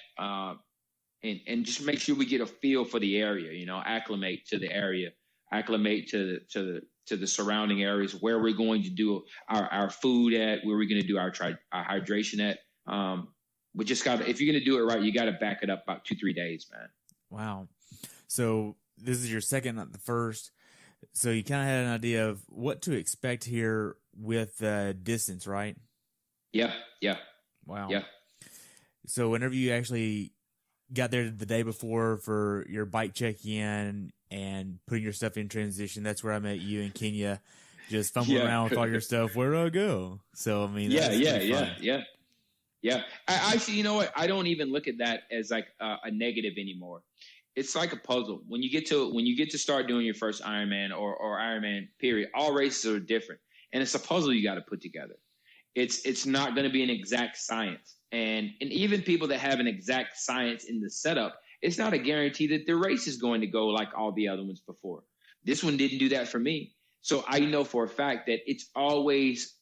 Speaker 2: and just make sure we get a feel for the area, acclimate to the area, acclimate to the surrounding areas, where we're going to do our food at, where we're going to do our hydration at. We just if you're going to do it right, you got to back it up about 2-3 days, man.
Speaker 1: Wow. So this is your second, not the first. So you kind of had an idea of what to expect here with distance, right?
Speaker 2: Yeah.
Speaker 1: Wow.
Speaker 2: Yeah.
Speaker 1: So whenever you actually got there the day before for your bike check-in and putting your stuff in transition, that's where I met you in Kenya, just fumbling around with all your stuff. Where do I go? So, I mean,
Speaker 2: Yeah. I see. You know what? I don't even look at that as like a negative anymore. It's like a puzzle. When you get to start doing your first Ironman or Ironman period, all races are different, and it's a puzzle you got to put together. It's not going to be an exact science, and even people that have an exact science in the setup, it's not a guarantee that the race is going to go like all the other ones before. This one didn't do that for me. So I know for a fact that it's always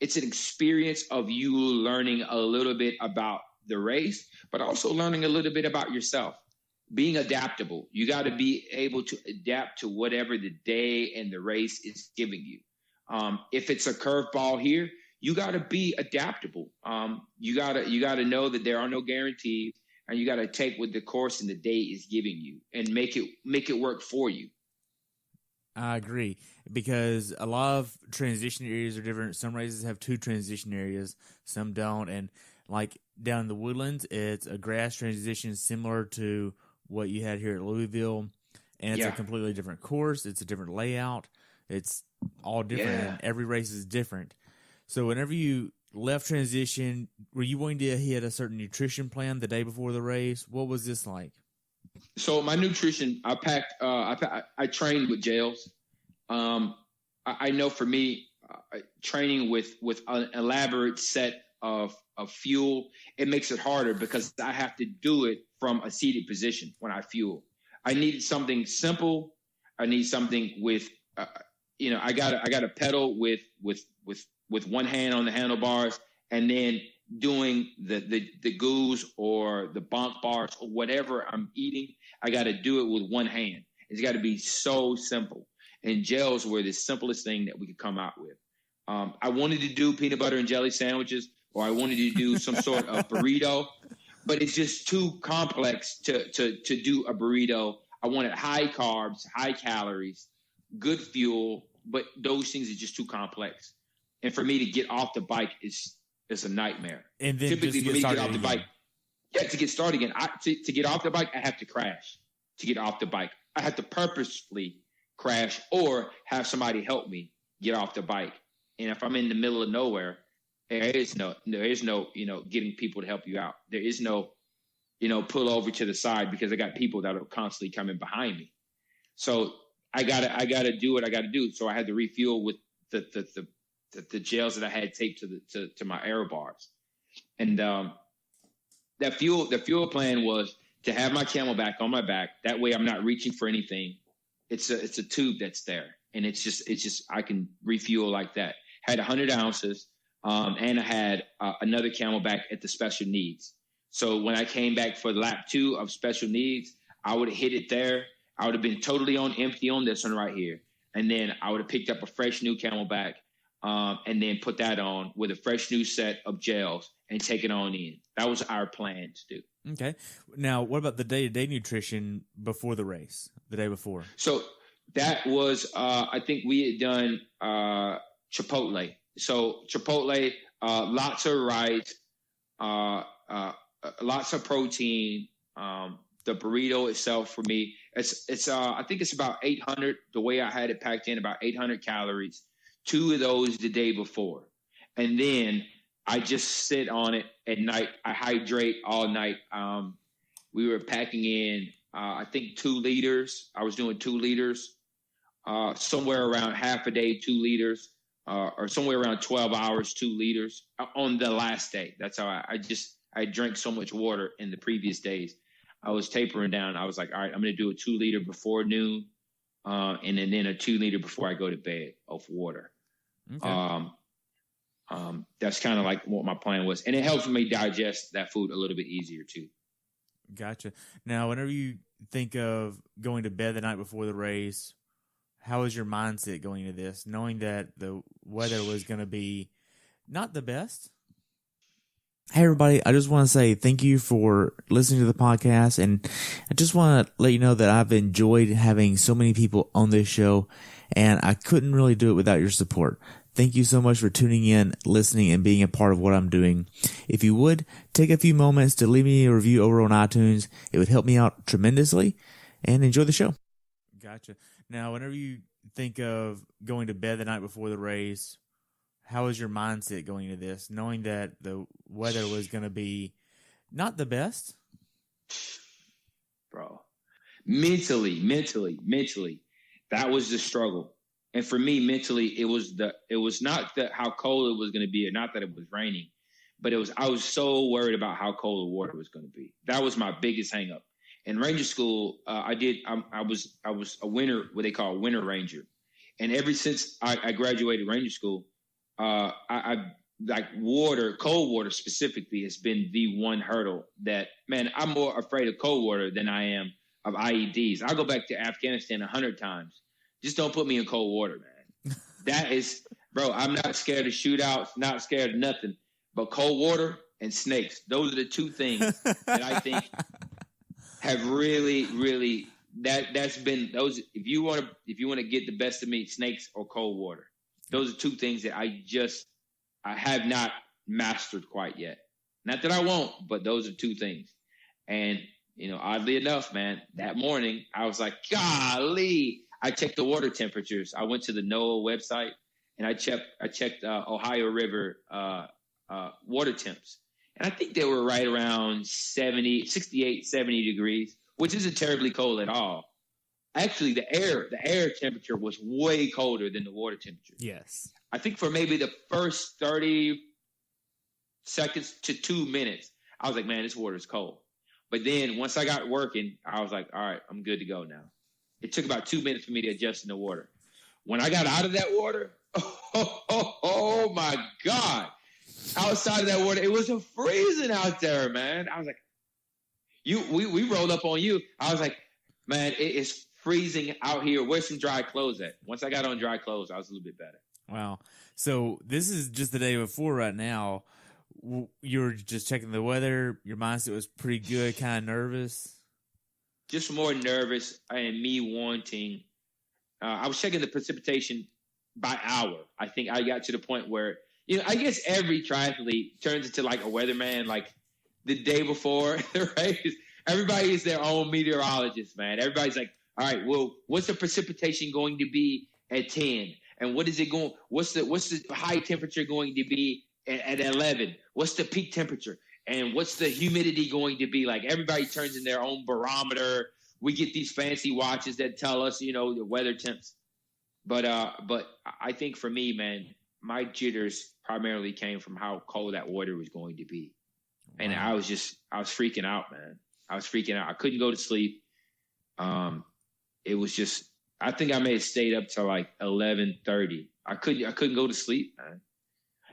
Speaker 2: it's an experience of you learning a little bit about the race, but also learning a little bit about yourself. Being adaptable. You got to be able to adapt to whatever the day and the race is giving you. If it's a curveball here, you got to be adaptable. You got to know that there are no guarantees, and you got to take what the course and the day is giving you and make it work for you.
Speaker 1: I agree, because a lot of transition areas are different. Some races have 2 transition areas, some don't. And like down in the Woodlands, it's a grass transition similar to what you had here at Louisville. And it's a completely different course. It's a different layout. It's all different. And every race is different. So whenever you left transition, were you wanting to hit a certain nutrition plan the day before the race? What was this like?
Speaker 2: So my nutrition, I trained with gels. I know for me, training with an elaborate set of fuel, it makes it harder because I have to do it from a seated position when I fuel. I need something simple. I need something with, I gotta pedal with one hand on the handlebars, and then doing the goos or the bonk bars or whatever I'm eating, I got to do it with one hand. It's got to be so simple. And gels were the simplest thing that we could come out with. I wanted to do peanut butter and jelly sandwiches, or I wanted to do some sort of burrito, but it's just too complex to do a burrito. I wanted high carbs, high calories, good fuel, but those things are just too complex. And for me to get off the bike is a nightmare.
Speaker 1: And then
Speaker 2: typically for me to get off the bike, to get started again, to get off the bike, I have to crash. To get off the bike, I have to purposefully crash or have somebody help me get off the bike. And if I'm in the middle of nowhere, there is no, getting people to help you out. There is no, pull over to the side because I got people that are constantly coming behind me. So I gotta do what I gotta do. So I had to refuel with the gels that I had taped to my aero bars. And the fuel plan was to have my Camelback on my back. That way I'm not reaching for anything. It's a tube that's there. And it's just I can refuel like that. Had 100 ounces, and I had another Camelback at the special needs. So when I came back for lap 2 of special needs, I would have hit it there. I would have been totally on empty on this one right here. And then I would have picked up a fresh new Camelback, and then put that on with a fresh new set of gels and take it on in. That was our plan to do.
Speaker 1: Okay. Now, what about the day-to-day nutrition before the race, the day before?
Speaker 2: So that was, I think we had done Chipotle. So Chipotle, lots of rice, lots of protein. The burrito itself for me, it's I think it's about 800. The way I had it packed in, about 800 calories. 2 of those the day before, and then I just sit on it at night. I hydrate all night. We were packing in, I think 2 liters. I was doing 2 liters, somewhere around half a day, 2 liters, or somewhere around 12 hours, 2 liters on the last day. That's how I drank so much water in the previous days. I was tapering down. I was like, all right, I'm going to do a 2 liter before noon, and then a 2 liter before I go to bed of water. Okay. That's kind of like what my plan was. And it helps me digest that food a little bit easier too.
Speaker 1: Gotcha. Now, whenever you think of going to bed the night before the race, how was your mindset going into this, knowing that the weather was going to be not the best? Hey, everybody, I just want to say thank you for listening to the podcast. And I just want to let you know that I've enjoyed having so many people on this show, and I couldn't really do it without your support. Thank you so much for tuning in, listening, and being a part of what I'm doing. If you would, take a few moments to leave me a review over on iTunes. It would help me out tremendously, and enjoy the show. Gotcha. Now, whenever you think of going to bed the night before the race, how was your mindset going into this, knowing that the weather was going to be not the best?
Speaker 2: Bro, mentally, that was the struggle. And for me, mentally, it was not that how cold it was going to be, or not that it was raining, But I was so worried about how cold the water was going to be. That was my biggest hang up. In Ranger school, I was a winter, what they call a winter ranger. And ever since I graduated Ranger school, I like cold water specifically has been the one hurdle that, man, I'm more afraid of cold water than I am of IEDs. I'll go back to Afghanistan 100 times. Just don't put me in cold water, man. That is, bro, I'm not scared of shootouts, not scared of nothing. But cold water and snakes, those are the two things that I think have really, really, that's been those. If you want to get the best of me, snakes or cold water. Those are two things that I have not mastered quite yet. Not that I won't, but those are two things. And, oddly enough, man, that morning I was like, golly, I checked the water temperatures. I went to the NOAA website and I checked Ohio River water temps. And I think they were right around 68, 70 degrees, which isn't terribly cold at all. Actually, the air temperature was way colder than the water temperature.
Speaker 1: Yes.
Speaker 2: I think for maybe the first 30 seconds to 2 minutes, I was like, man, this water is cold. But then once I got working, I was like, all right, I'm good to go now. It took about 2 minutes for me to adjust in the water. When I got out of that water, oh my God. Outside of that water, it was freezing out there, man. I was like, we rolled up on you. I was like, man, it is freezing out here. Where's some dry clothes at? Once I got on dry clothes, I was a little bit better.
Speaker 1: Wow. So this is just the day before right now. You're just checking the weather. Your mindset was pretty good, kind of nervous.
Speaker 2: Just more nervous and me wanting. I was checking the precipitation by hour. I think I got to the point where, I guess every triathlete turns into like a weatherman, like the day before the race. Everybody is their own meteorologist, man. Everybody's like, all right, well, what's the precipitation going to be at 10? And what's the high temperature going to be at 11? What's the peak temperature? And what's the humidity going to be like? Everybody turns in their own barometer. We get these fancy watches that tell us, the weather temps. But I think for me, man, my jitters primarily came from how cold that water was going to be. Wow. And I was freaking out, man. I was freaking out. I couldn't go to sleep. It was just, I think I may have stayed up till like 11:30. I couldn't go to sleep, man.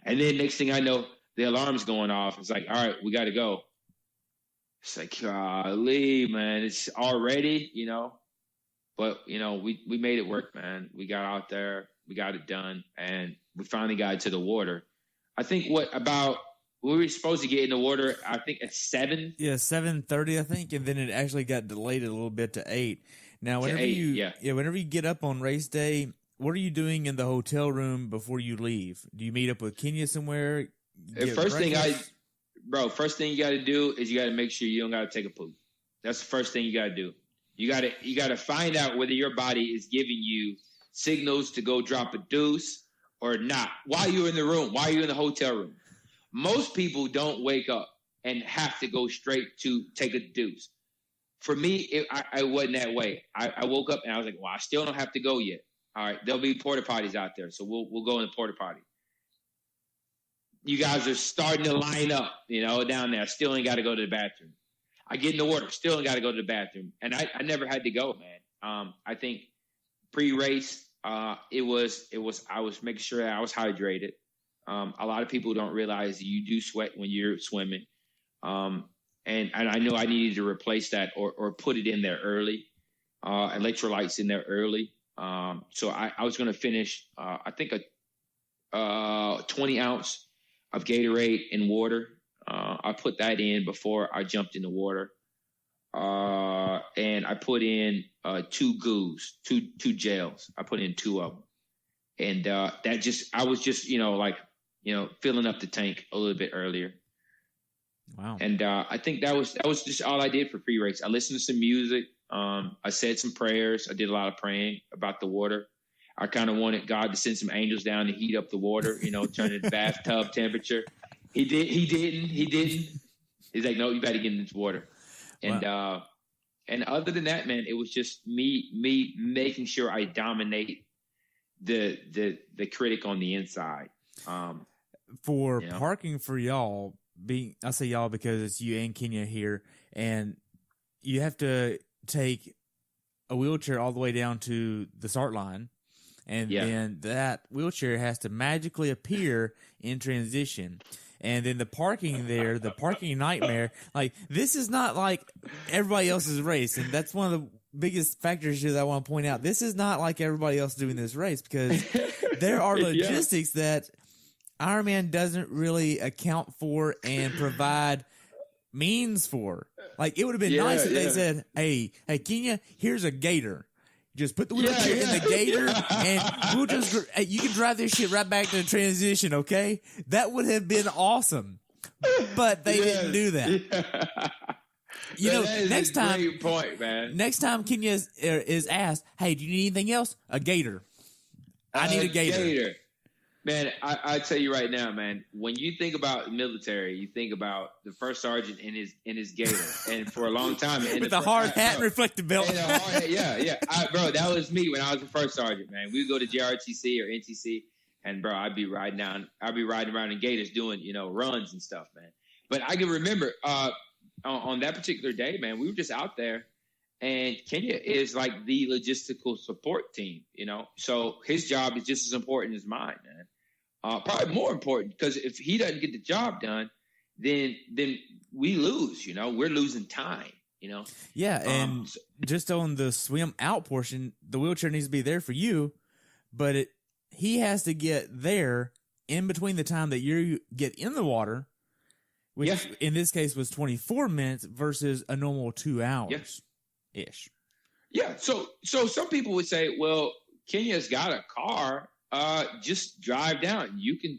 Speaker 2: And then next thing I know, the alarm's going off. It's like, all right, we got to go. It's like, golly, man, it's already, But, we made it work, man. We got out there. We got it done. And we finally got to the water. I think we were supposed to get in the water, I think at 7.
Speaker 1: Yeah, 7:30, I think. And then it actually got delayed a little bit to 8. Now, whenever you get up on race day, what are you doing in the hotel room before you leave? Do you meet up with Kenya somewhere?
Speaker 2: First thing you got to do is you got to make sure you don't got to take a poop. That's the first thing you got to do. You got to find out whether your body is giving you signals to go drop a deuce or not while you're in the room, while you're in the hotel room. Most people don't wake up and have to go straight to take a deuce. For me, I wasn't that way. I woke up and I was like, well, I still don't have to go yet. All right, there'll be porta potties out there, so we'll go in the porta potty. You guys are starting to line up, down there. I still ain't got to go to the bathroom. I get in the water, still ain't got to go to the bathroom. And I never had to go, man. I think pre-race, I was making sure that I was hydrated. A lot of people don't realize you do sweat when you're swimming. And I know I needed to replace that or put it in there early, electrolytes in there early. So I was going to finish, I think a 20 ounce of Gatorade in water. I put that in before I jumped in the water. And I put in 2 goos, two gels. I put in 2 of them. And I was just, filling up the tank a little bit earlier.
Speaker 1: Wow.
Speaker 2: And I think that was just all I did for pre-race. I listened to some music. I said some prayers. I did a lot of praying about the water. I kind of wanted God to send some angels down to heat up the water, turn it bathtub temperature. He didn't. He's like, no, you got to get in this water. And wow. And other than that, man, it was just me making sure I dominate the critic on the inside.
Speaker 1: for parking for y'all, I say y'all because it's you and Kenya here, and you have to take a wheelchair all the way down to the start line, and then that wheelchair has to magically appear in transition. And then the parking there, the parking nightmare, like this is not like everybody else's race. And that's one of the biggest factors here that I want to point out. This is not like everybody else doing this race because there are logistics that Ironman doesn't really account for and provide means for. Like it would have been nice if they said, hey, Kenya, here's a gator. Just put the wheelchair in the gator and we'll just, you can drive this shit right back to the transition, okay? That would have been awesome. But they didn't do that. Next time,
Speaker 2: great point, man.
Speaker 1: Next time Kenya is asked, hey, do you need anything else? A gator. I need a gator.
Speaker 2: Man, I tell you right now, man, when you think about military, you think about the first sergeant in his gator. And for a long time.
Speaker 1: With the hard hat and reflective belt.
Speaker 2: Bro, that was me when I was the first sergeant, man. We would go to JRTC or NTC, and, bro, I'd be riding around in gators doing, runs and stuff, man. But I can remember on that particular day, man, we were just out there. And Kenya is like the logistical support team, So his job is just as important as mine, man. Probably more important because if he doesn't get the job done, then we lose. We're losing time.
Speaker 1: Yeah, and just on the swim out portion, the wheelchair needs to be there for you, but he has to get there in between the time that you get in the water, which in this case was 24 minutes versus a normal 2 hours ish.
Speaker 2: Yeah. So some people would say, well, Kenya's got a car. Just drive down. You can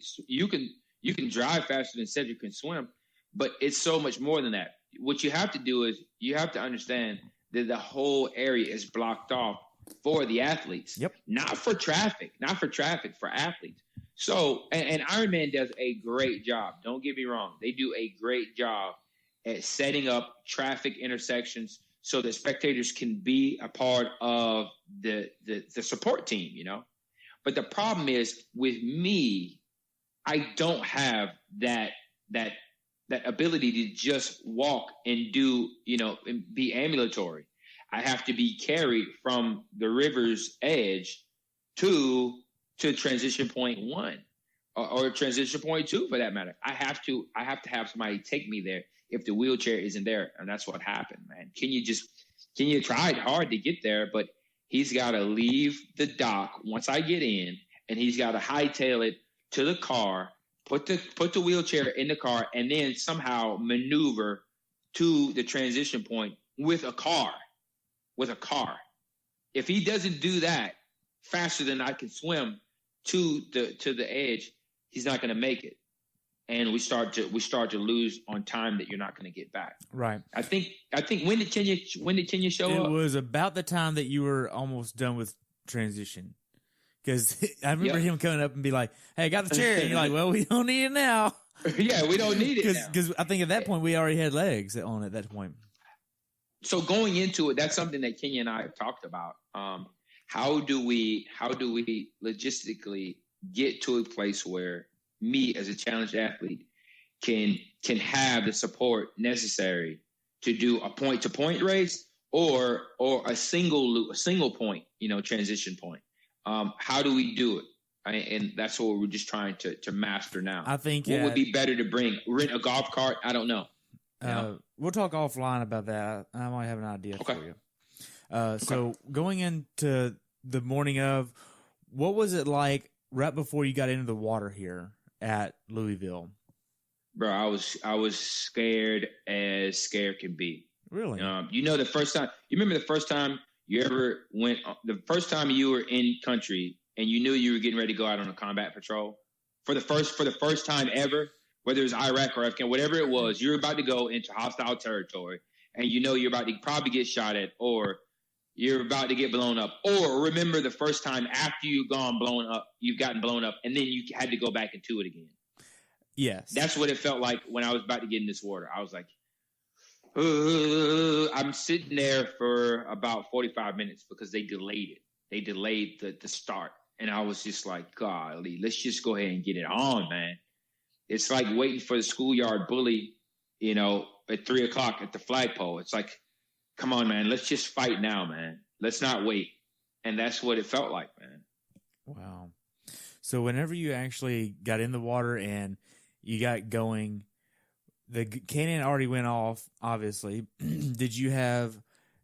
Speaker 2: drive faster than Cedric can swim, but it's so much more than that. What you have to do is you have to understand that the whole area is blocked off for the athletes.
Speaker 1: Yep.
Speaker 2: Not for traffic, for athletes. So, and Ironman does a great job. Don't get me wrong. They do a great job at setting up traffic intersections so that spectators can be a part of the support team, But the problem is with me, I don't have that ability to just walk and do, and be ambulatory. I have to be carried from the river's edge to transition point 1 or transition point 2 for that matter. I have to have somebody take me there if the wheelchair isn't there. And that's what happened, man. Kenya tried hard to get there, but he's got to leave the dock once I get in, and he's got to hightail it to the car, put the wheelchair in the car, and then somehow maneuver to the transition point with a car. If he doesn't do that faster than I can swim to the edge, he's not going to make it. And we start to lose on time that you're not going to get back.
Speaker 1: Right.
Speaker 2: I think when did Kenya show up?
Speaker 1: It was about the time that you were almost done with transition. Because I remember him coming up and be like, hey, I got the chair. And you're like, well, we don't need it now.
Speaker 2: Yeah, we don't need it now.
Speaker 1: Because I think at that point we already had legs on at that point.
Speaker 2: So going into it, that's something that Kenya and I have talked about. How do we logistically get to a place where me as a challenged athlete can have the support necessary to do a point-to-point race or a single point, transition point. How do we do it? And that's what we're just trying to master now.
Speaker 1: I think
Speaker 2: what would be better to bring? Rent a golf cart? I don't know.
Speaker 1: We'll talk offline about that. I might have an idea for you. So going into the morning of, what was it like right before you got into the water here at Louisville?
Speaker 2: Bro, I was scared as scared can be.
Speaker 1: Really?
Speaker 2: The first time. You remember the first time you ever went? The first time you were in country and you knew you were getting ready to go out on a combat patrol for the first time ever, whether it was Iraq or Afghanistan, whatever it was, you're about to go into hostile territory, and you're about to probably get shot at, or you're about to get blown up. Or remember the first time after you've gotten blown up, and then you had to go back into it again.
Speaker 1: Yes.
Speaker 2: That's what it felt like when I was about to get in this water. I was like, I'm sitting there for about 45 minutes because they delayed it. They delayed the start. And I was just like, golly, let's just go ahead and get it on, man. It's like waiting for the schoolyard bully, you know, at 3:00 at the flagpole. It's like, come on, man, let's just fight now, man. Let's not wait. And that's what it felt like, man.
Speaker 1: Wow. So whenever you actually got in the water and you got going, the cannon already went off, obviously. Did you have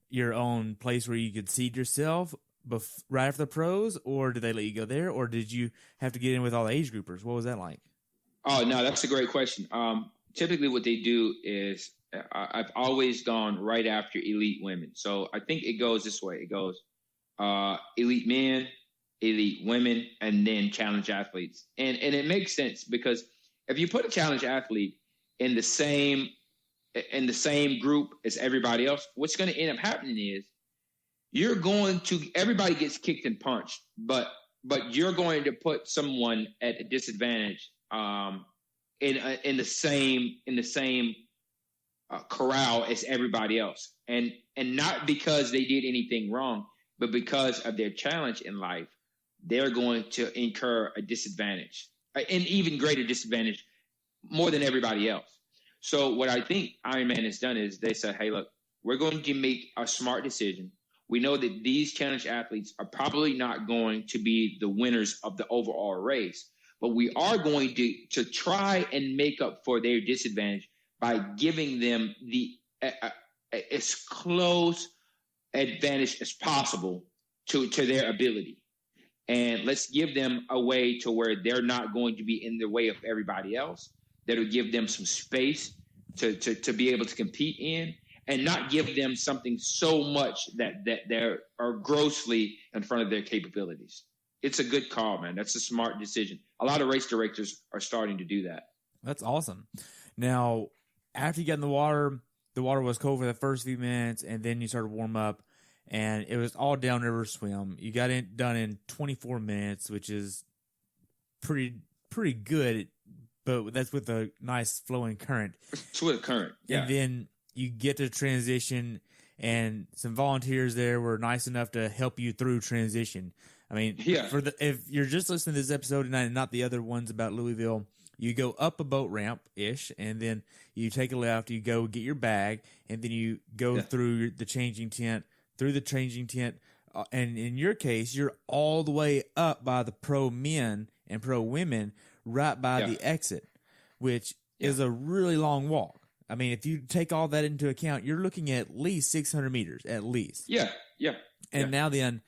Speaker 1: your own place where you could seed yourself right after the pros, or did they let you go there, or did you have to get in with all the age groupers? What was that like?
Speaker 2: Oh, no, that's a great question. Typically what they do is I've always gone right after elite women. So I think it goes this way. It goes elite men, elite women, and then challenge athletes. And it makes sense because if you put a challenge athlete in the same group as everybody else, what's going to end up happening is everybody gets kicked and punched, but you're going to put someone at a disadvantage in the same corral as everybody else, and not because they did anything wrong, but because of their challenge in life, they're going to incur a disadvantage, an even greater disadvantage, more than everybody else. So what I think Ironman has done is they said, hey, look, we're going to make a smart decision. We know that these challenge athletes are probably not going to be the winners of the overall race, but we are going to try and make up for their disadvantage by giving them as close advantage as possible to their ability. And let's give them a way to where they're not going to be in the way of everybody else. That'll give them some space to be able to compete in, and not give them something so much that they are grossly in front of their capabilities. It's a good call, man. That's a smart decision. A lot of race directors are starting to do that.
Speaker 1: That's awesome. Now, after you got in the water was cold for the first few minutes, and then you started to warm up, and it was all downriver swim. You got it done in 24 minutes, which is pretty good, but that's with a nice flowing current.
Speaker 2: It's with a current, yeah.
Speaker 1: And then you get to transition, and some volunteers there were nice enough to help you through transition. I mean,
Speaker 2: yeah.
Speaker 1: If you're just listening to this episode and not the other ones about Louisville, you go up a boat ramp-ish, and then you take a left, you go get your bag, and then you go through the changing tent, and in your case, you're all the way up by the pro men and pro women, right by the exit, which is a really long walk. I mean, if you take all that into account, you're looking at least 600 meters, at least.
Speaker 2: Yeah.
Speaker 1: And now then,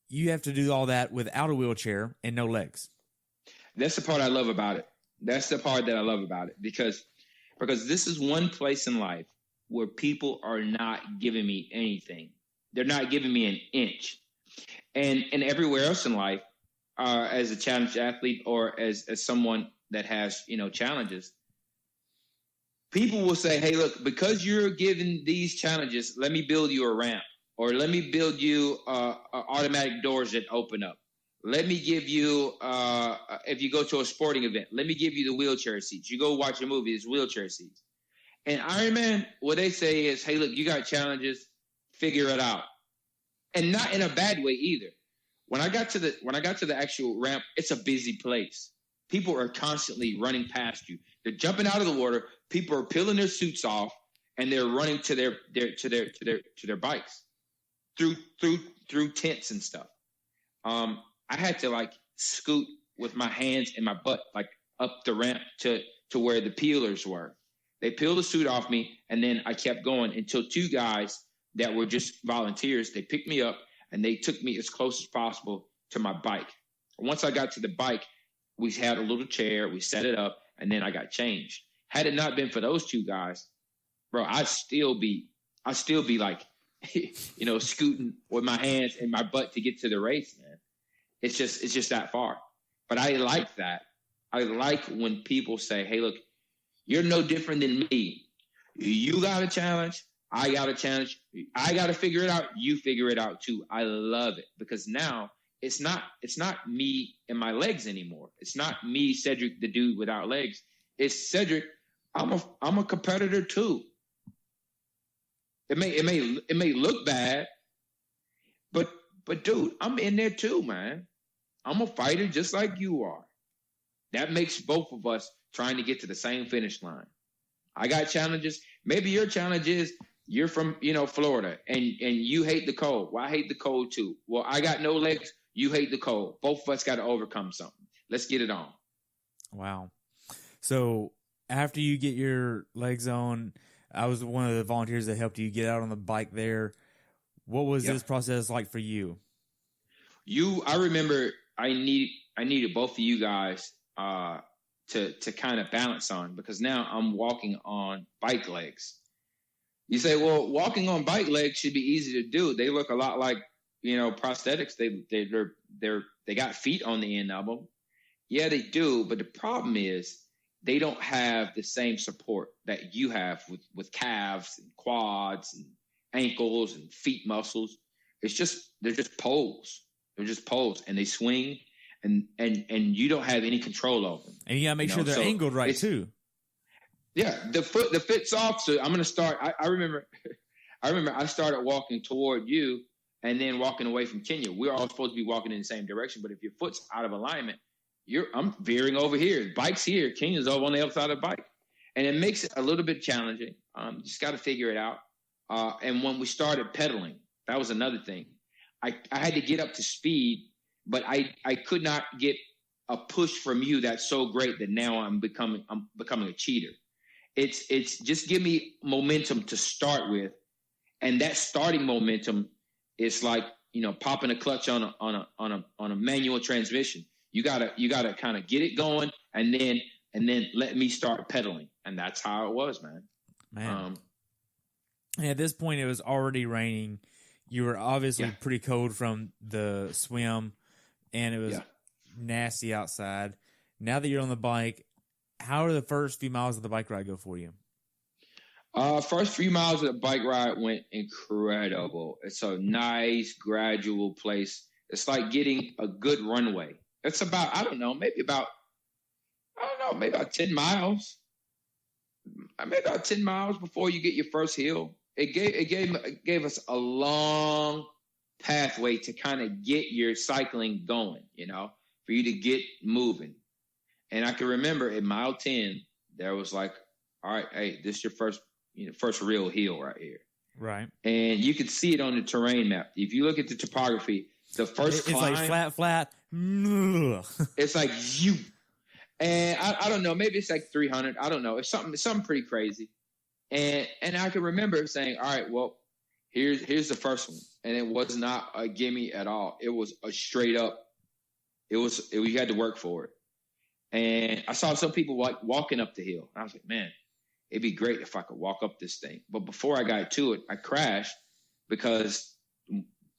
Speaker 1: you have to do all that without a wheelchair and no legs.
Speaker 2: That's the part I love about it. That's the part that I love about it, because this is one place in life where people are not giving me anything. They're not giving me an inch. And everywhere else in life, as a challenge athlete or as someone that has, challenges, people will say, hey, look, because you're given these challenges, let me build you a ramp, or let me build you automatic doors that open up. Let me give you, if you go to a sporting event, let me give you the wheelchair seats. You go watch a movie, there's wheelchair seats. And Ironman, what they say is, hey, look, you got challenges, figure it out. And not in a bad way either. When I got to the actual ramp, it's a busy place. People are constantly running past you. They're jumping out of the water. People are peeling their suits off, and they're running to their bikes through tents and stuff. I had to scoot with my hands and my butt up the ramp to where the peelers were. They peeled the suit off me, and then I kept going until two guys that were just volunteers, they picked me up and they took me as close as possible to my bike. Once I got to the bike, we had a little chair, we set it up, and then I got changed. Had it not been for those two guys, bro, I'd still be scooting with my hands and my butt to get to the race, man. It's just that far. But I like that. I like when people say, hey, look, you're no different than me. You got a challenge. I got a challenge. I got to figure it out. You figure it out too. I love it, because now it's not me and my legs anymore. It's not me, Cedric, the dude without legs. It's Cedric. I'm a competitor too. It may look bad, but dude, I'm in there too, man. I'm a fighter just like you are. That makes both of us trying to get to the same finish line. I got challenges. Maybe your challenge is you're from, Florida and you hate the cold. Well, I hate the cold too. Well, I got no legs. You hate the cold. Both of us got to overcome something. Let's get it on.
Speaker 1: Wow. So after you get your legs on, I was one of the volunteers that helped you get out on the bike there. What was this process like for you?
Speaker 2: I remember I needed both of you guys to kind of balance on, because now I'm walking on bike legs. You say, well, walking on bike legs should be easy to do. They look a lot like, prosthetics. They got feet on the end of them. Yeah, they do. But the problem is they don't have the same support that you have with calves and quads and ankles and feet muscles. They're just poles. They're just poles, and they swing, and you don't have any control over them.
Speaker 1: And you gotta make sure they're angled right too.
Speaker 2: Yeah, the foot's off. So I'm gonna start. I remember I started walking toward you and then walking away from Kenya. We're all supposed to be walking in the same direction, but if your foot's out of alignment, I'm veering over here. Bike's here. Kenya's over on the other side of the bike, and it makes it a little bit challenging. Just got to figure it out. And when we started pedaling, that was another thing. I had to get up to speed, but I could not get a push from you that's so great that now I'm becoming a cheater. It's just give me momentum to start with, and that starting momentum is like popping a clutch on a manual transmission. You gotta kind of get it going, and then let me start pedaling, and that's how it was, man.
Speaker 1: And at this point, it was already raining. You were obviously pretty cold from the swim, and it was nasty outside. Now that you're on the bike, how are the first few miles of the bike ride go for you?
Speaker 2: First few miles of the bike ride went incredible. It's a nice, gradual place. It's like getting a good runway. It's about, maybe about 10 miles. Maybe about 10 miles before you get your first hill. It gave us a long pathway to kind of get your cycling going, for you to get moving. And I can remember at mile 10, there was like, all right, hey, this is your first real hill right here.
Speaker 1: Right.
Speaker 2: And you could see it on the terrain map. If you look at the topography, the first climb.
Speaker 1: It's like flat.
Speaker 2: It's like you. And I don't know, maybe it's like 300. I don't know. It's something pretty crazy. And I can remember saying, all right, well, here's the first one. And it was not a gimme at all. It was a straight up. You had to work for it. And I saw some people walking up the hill. And I was like, man, it'd be great if I could walk up this thing. But before I got to it, I crashed because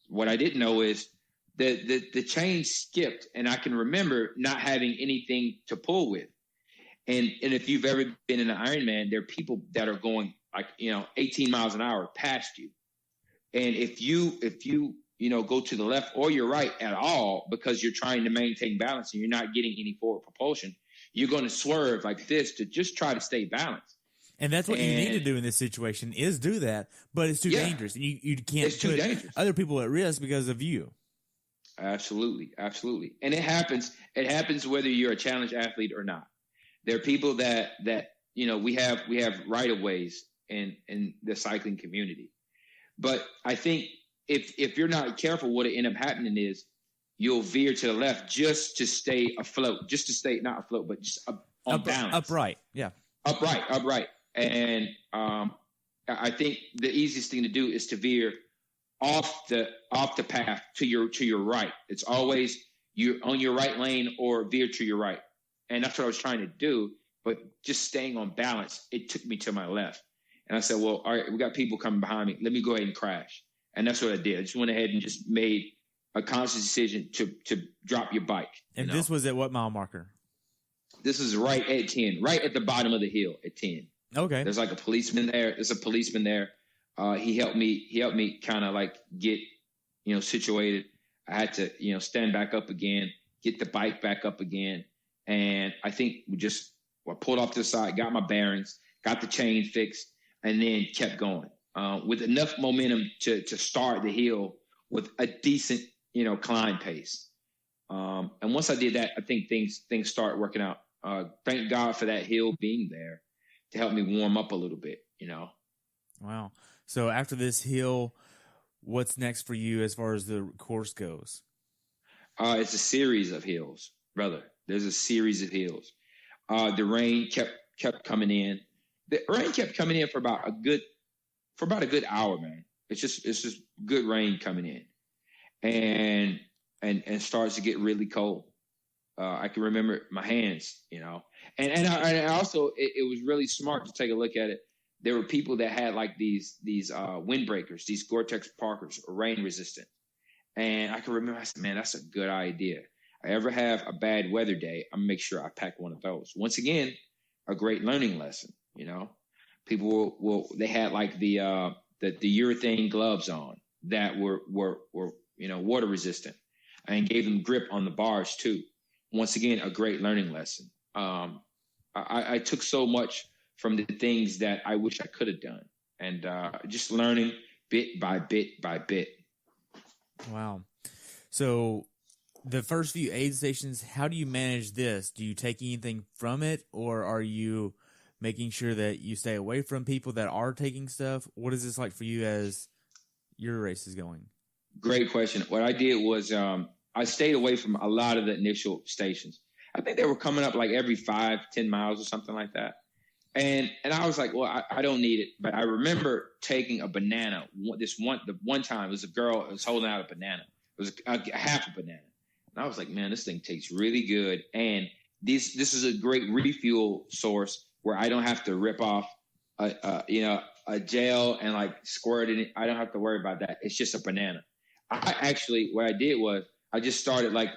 Speaker 2: what I didn't know is the chain skipped, and I can remember not having anything to pull with. And if you've ever been in an Ironman, there are people that are going 18 miles an hour past you. And if you go to the left or your right at all, because you're trying to maintain balance and you're not getting any forward propulsion, you're going to swerve like this to just try to stay balanced.
Speaker 1: And that's what you need to do in this situation, is do that, but it's too dangerous. And you can't put other people at risk because of you.
Speaker 2: Absolutely. Absolutely. And it happens whether you're a challenge athlete or not. There are people that we have right of ways in the cycling community. But I think if you're not careful, what'll end up happening is you'll veer to the left just to stay afloat, just to stay not afloat, but just on balance.
Speaker 1: Upright. Yeah.
Speaker 2: Upright. And I think the easiest thing to do is to veer off the path to your right. It's always you're on your right lane or veer to your right. And that's what I was trying to do. But just staying on balance, it took me to my left. And I said, well, all right, we got people coming behind me. Let me go ahead and crash. And that's what I did. I just went ahead and just made a conscious decision to drop your bike.
Speaker 1: And this was at what mile marker?
Speaker 2: This is right at 10, right at the bottom of the hill at 10.
Speaker 1: Okay.
Speaker 2: There's like a policeman there. There's a policeman there. He helped me kind of like get, situated. I had to, stand back up again, get the bike back up again. And I think I pulled off to the side, got my bearings, got the chain fixed, and then kept going with enough momentum to start the hill with a decent, climb pace. And once I did that, I think things started working out thank God for that hill being there to help me warm up a little bit, you know.
Speaker 1: Wow. So after this hill, what's next for you as far as the course goes?
Speaker 2: It's a series of hills, brother. There's a series of hills. The rain kept coming in. The rain kept coming in for about a good hour, man. It's just good rain coming in, and starts to get really cold. I can remember my hands, you know, and I also it was really smart to take a look at it. There were people that had like these windbreakers, these Gore-Tex Parkers, rain resistant. And I can remember, I said, man, that's a good idea. I ever have a bad weather day, I'm gonna make sure I pack one of those. Once again, a great learning lesson. You know, people they had like the urethane gloves on that were you know, water resistant, and gave them grip on the bars too. Once again, a great learning lesson. I took so much from the things that I wish I could have done, and just learning bit by bit by bit.
Speaker 1: Wow. So the first few aid stations, how do you manage this? Do you take anything from it, or are you making sure that you stay away from people that are taking stuff? What is this like for you as your race is going?
Speaker 2: Great question. What I did was I stayed away from a lot of the initial stations. I think they were coming up like every 5-10 miles or something like that. And I was like, well, I don't need it. But I remember taking a banana. The one time, it was a girl that was holding out a banana. It was a half a banana. And I was like, man, this thing tastes really good. And this is a great refuel source where I don't have to rip off a gel and like squirt it in. I don't have to worry about that. It's just a banana. What I did was I just started like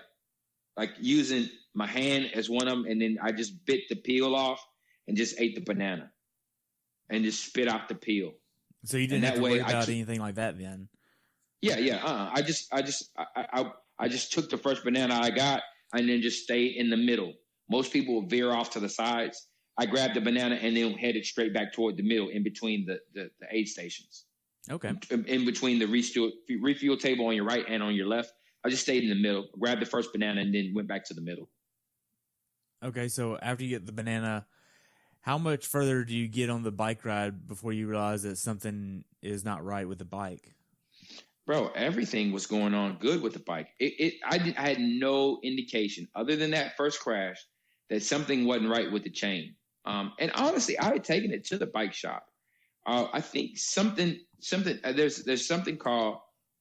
Speaker 2: using my hand as one of them, and then I just bit the peel off and just ate the banana and just spit out the peel.
Speaker 1: So you didn't have to worry about anything like that then?
Speaker 2: Yeah. I just took the first banana I got and then just stayed in the middle. Most people will veer off to the sides. I grabbed the banana and then headed straight back toward the middle in between the aid stations.
Speaker 1: Okay.
Speaker 2: In between the refuel table on your right and on your left. I just stayed in the middle, grabbed the first banana, and then went back to the middle.
Speaker 1: Okay, so after you get the banana, how much further do you get on the bike ride before you realize that something is not right with the bike?
Speaker 2: Bro, everything was going on good with the bike. I had no indication other than that first crash that something wasn't right with the chain. And honestly, I had taken it to the bike shop. I think there's something called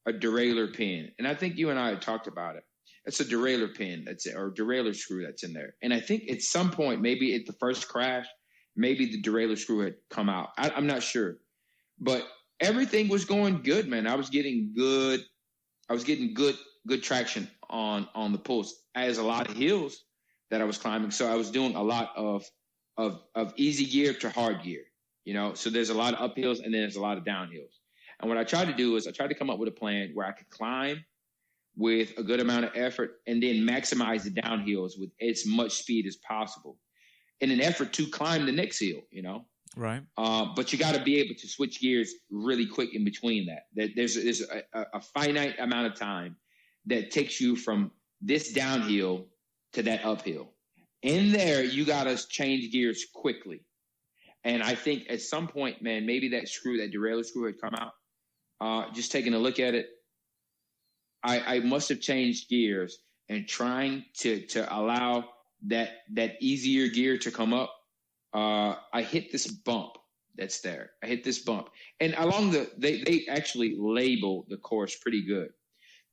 Speaker 2: a derailleur pin, and I think you and I had talked about it. It's a derailleur pin or derailleur screw that's in there. And I think at some point, maybe at the first crash, maybe the derailleur screw had come out. I'm not sure, but everything was going good, man. I was getting good traction on the pulls as a lot of hills that I was climbing. So I was doing a lot of easy gear to hard gear, you know. So there's a lot of uphills and then there's a lot of downhills. And what I tried to do is I tried to come up with a plan where I could climb with a good amount of effort and then maximize the downhills with as much speed as possible in an effort to climb the next hill, you know.
Speaker 1: Right.
Speaker 2: But you got to be able to switch gears really quick in between that. There's a finite amount of time that takes you from this downhill to that uphill. In there, you got to change gears quickly. And I think at some point, man, maybe that derailleur screw had come out. Just taking a look at it, I must have changed gears and trying to allow that easier gear to come up. I hit this bump that's there. And along they actually label the course pretty good.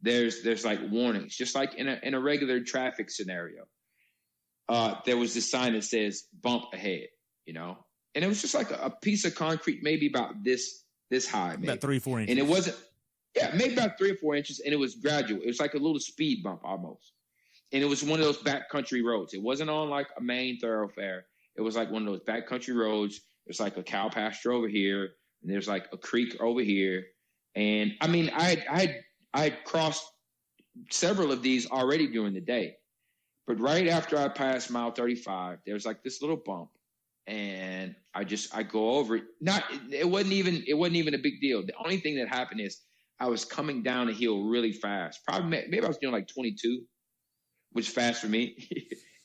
Speaker 2: There's like warnings, just like in a regular traffic scenario. There was this sign that says bump ahead, you know, and it was just like a piece of concrete, maybe about this high, maybe.
Speaker 1: About 3-4 inches.
Speaker 2: And it wasn't, maybe about 3 or 4 inches, and it was gradual. It was like a little speed bump almost. And it was one of those backcountry roads. It wasn't on like a main thoroughfare. It was like one of those backcountry roads. There's like a cow pasture over here, and there's like a creek over here. And I mean, I had crossed several of these already during the day. But right after I passed mile 35, there's like this little bump, and I go over it. It wasn't even a big deal. The only thing that happened is I was coming down the hill really fast. Maybe I was doing like 22, which is fast for me.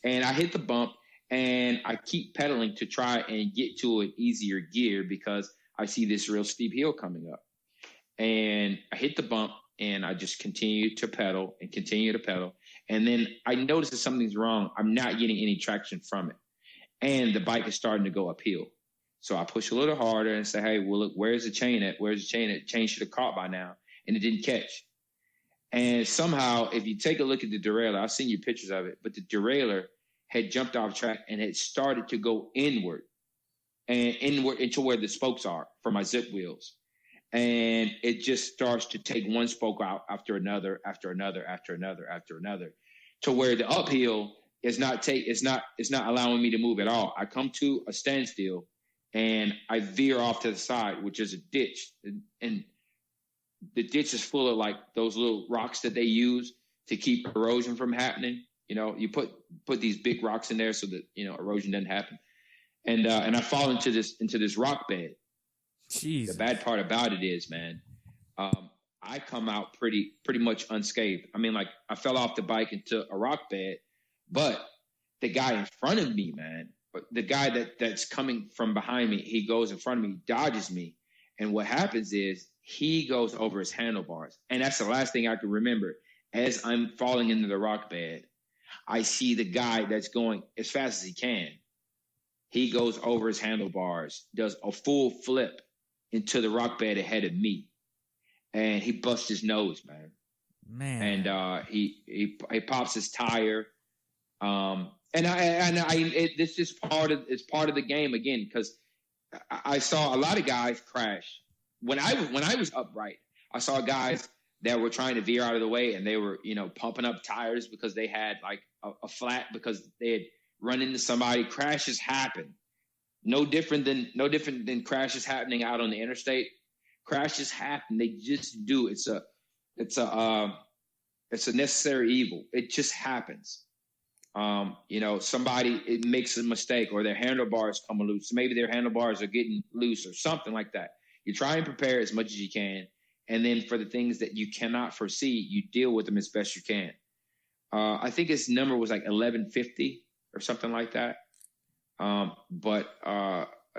Speaker 2: And I hit the bump, And I keep pedaling to try and get to an easier gear because I see this real steep hill coming up. And I hit the bump and I just continue to pedal and continue to pedal. And then I notice that something's wrong. I'm not getting any traction from it. And the bike is starting to go uphill. So I push a little harder and say, hey, well, look, where's the chain at? Where's the chain at? Chain should have caught by now. And it didn't catch. And somehow, if you take a look at the derailleur, I've seen you pictures of it, but the derailleur had jumped off track and had started to go inward into where the spokes are for my zip wheels. And it just starts to take one spoke out after another, after another, after another, after another, to where the uphill is not allowing me to move at all. I come to a standstill and I veer off to the side, which is a ditch. And the ditch is full of like those little rocks that they use to keep erosion from happening. You know, you put these big rocks in there so that, you know, erosion doesn't happen. And I fall into this rock bed.
Speaker 1: Jeez.
Speaker 2: The bad part about it is, man, I come out pretty much unscathed. I mean, like, I fell off the bike into a rock bed, but the guy in front of me, man, the guy that's coming from behind me, he goes in front of me, dodges me. And what happens is he goes over his handlebars. And that's the last thing I can remember. As I'm falling into the rock bed, I see the guy that's going as fast as he can. He goes over his handlebars, does a full flip into the rock bed ahead of me. And he busts his nose, man. And he pops his tire. This is part of the game again, because I saw a lot of guys crash. When I was upright, I saw guys that were trying to veer out of the way, and they were, you know, pumping up tires because they had like a flat because they had run into somebody. Crashes happen. No different than crashes happening out on the interstate. Crashes happen. They just do. It's a necessary evil. It just happens. You know, it makes a mistake, or their handlebars come loose. Maybe their handlebars are getting loose or something like that. You try and prepare as much as you can. And then for the things that you cannot foresee, you deal with them as best you can. I think his number was like 1150 or something like that. But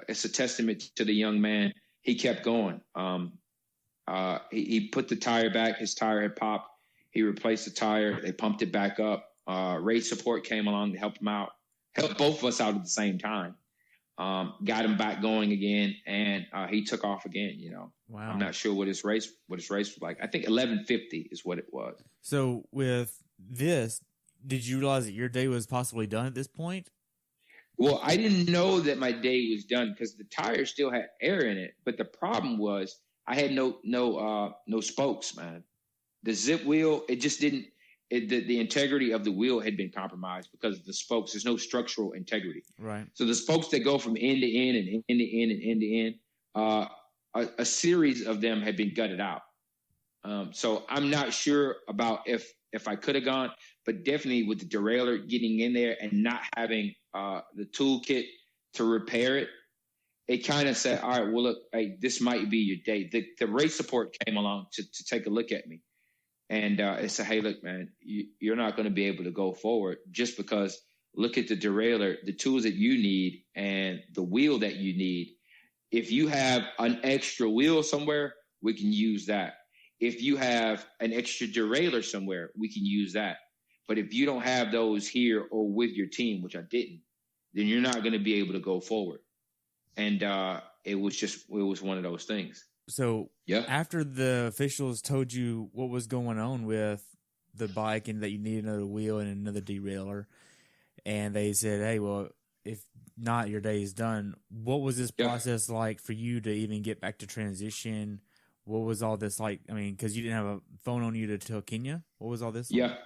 Speaker 2: it's a testament to the young man. He kept going. He put the tire back. His tire had popped. He replaced the tire. They pumped it back up. Race support came along to help him out, help both of us out at the same time. Got him back going again, and he took off again. You know, wow. I'm not sure what his race was like. I think 1150 is what it was.
Speaker 1: So with this, did you realize that your day was possibly done at this point?
Speaker 2: Well, I didn't know that my day was done because the tire still had air in it. But the problem was I had no spokes, man. The zip wheel, it just didn't. The integrity of the wheel had been compromised because of the spokes. There's no structural integrity.
Speaker 1: Right.
Speaker 2: So the spokes that go from end to end and end to end and end to end, a series of them had been gutted out. So I'm not sure about if I could have gone, but definitely with the derailleur getting in there and not having the toolkit to repair it, it kind of said, all right, well, look, hey, this might be your day. The race support came along to take a look at me. And it said, hey, look, man, you're not going to be able to go forward just because look at the derailleur, the tools that you need and the wheel that you need. If you have an extra wheel somewhere, we can use that. If you have an extra derailleur somewhere, we can use that. But if you don't have those here or with your team, which I didn't, then you're not going to be able to go forward. And it was one of those things.
Speaker 1: So yeah. After the officials told you what was going on with the bike and that you need another wheel and another derailleur, and they said, hey, well, if not, your day is done. What was this process like for you to even get back to transition? What was all this like? I mean, because you didn't have a phone on you to tell Kenya. What was all this?
Speaker 2: Yeah. Like?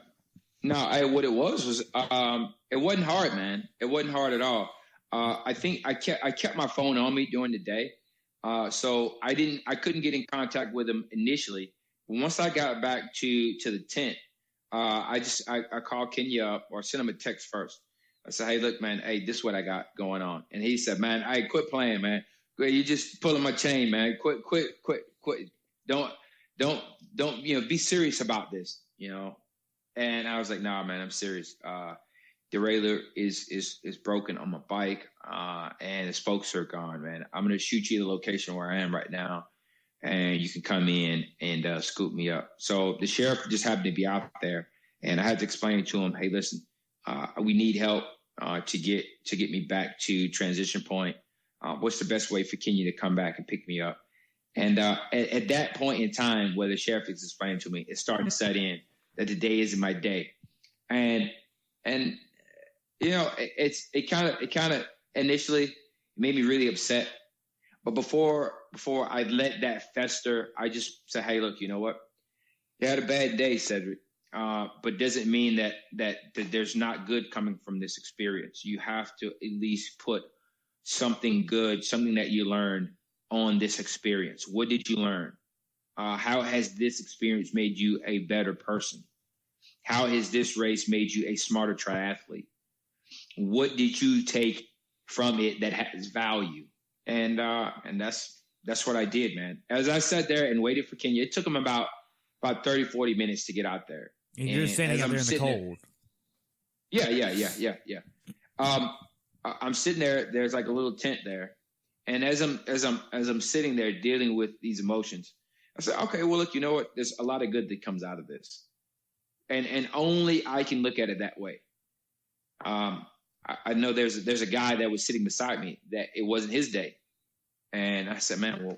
Speaker 2: No, what it was it wasn't hard, man. It wasn't hard at all. I think I kept my phone on me during the day. So I couldn't get in contact with him initially. But once I got back to the tent, I called Kenya up or sent him a text first. I said, hey, look, man, hey, this is what I got going on. And he said, man, hey, quit playing, man. You just pulling my chain, man. Quit. Don't, you know, be serious about this, you know? And I was like, nah, man, I'm serious. derailleur is broken on my bike, and the spokes are gone, man. I'm going to shoot you the location where I am right now, and you can come in and scoop me up. So the sheriff just happened to be out there, and I had to explain to him, hey, listen, we need help to get me back to transition point. What's the best way for Kenya to come back and pick me up? And at that point in time, where the sheriff is explaining to me, it's starting to set in that the day isn't my day, and you know, it kind of initially made me really upset. But before I let that fester, I just said, hey, look, you know what? You had a bad day, Cedric, but doesn't mean that there's not good coming from this experience. You have to at least put something good, something that you learned on this experience. What did you learn? How has this experience made you a better person? How has this race made you a smarter triathlete? What did you take from it that has value? And that's what I did, man. As I sat there and waited for Kenya, it took him about 30, 40 minutes to get out there.
Speaker 1: And you're standing out there in the cold.
Speaker 2: Yeah. I'm sitting there. There's like a little tent there, and as I'm sitting there dealing with these emotions, I said, okay, well, look, you know what? There's a lot of good that comes out of this, and only I can look at it that way. I know there's a guy that was sitting beside me that it wasn't his day, and I said, man, well,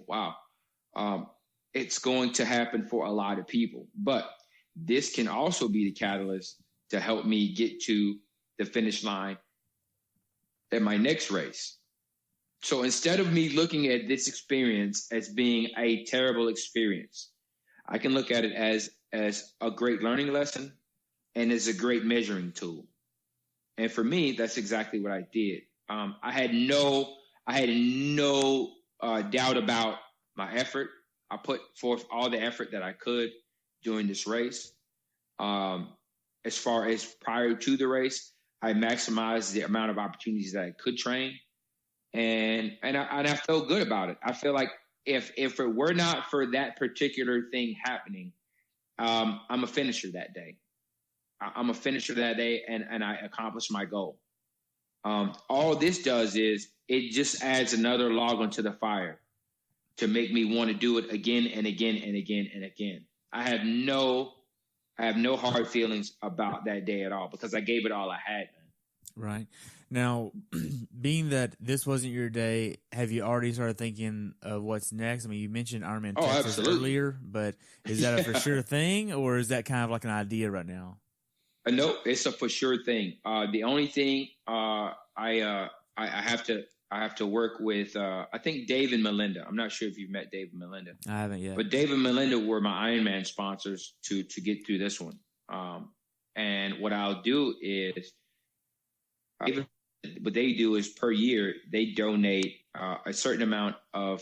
Speaker 2: wow, it's going to happen for a lot of people, but this can also be the catalyst to help me get to the finish line at my next race. So instead of me looking at this experience as being a terrible experience, I can look at it as a great learning lesson and as a great measuring tool. And for me, that's exactly what I did. I had no doubt about my effort. I put forth all the effort that I could during this race. As far as prior to the race, I maximized the amount of opportunities that I could train, and I felt good about it. I feel like if it were not for that particular thing happening, I'm a finisher that day. I'm a finisher that day, and I accomplished my goal. All this does is it just adds another log onto the fire to make me want to do it again and again and again and again. I have no hard feelings about that day at all because I gave it all I had, man.
Speaker 1: Right. Now, being that this wasn't your day, have you already started thinking of what's next? I mean, you mentioned Ironman Texas earlier, but is that a for sure thing, or is that kind of like an idea right now?
Speaker 2: No, it's a for sure thing. The only thing I have to work with, I think Dave and Melinda. I'm not sure if you've met Dave and Melinda.
Speaker 1: I haven't yet.
Speaker 2: But Dave and Melinda were my Ironman sponsors to get through this one. And what I'll do is, what they do is per year, they donate a certain amount of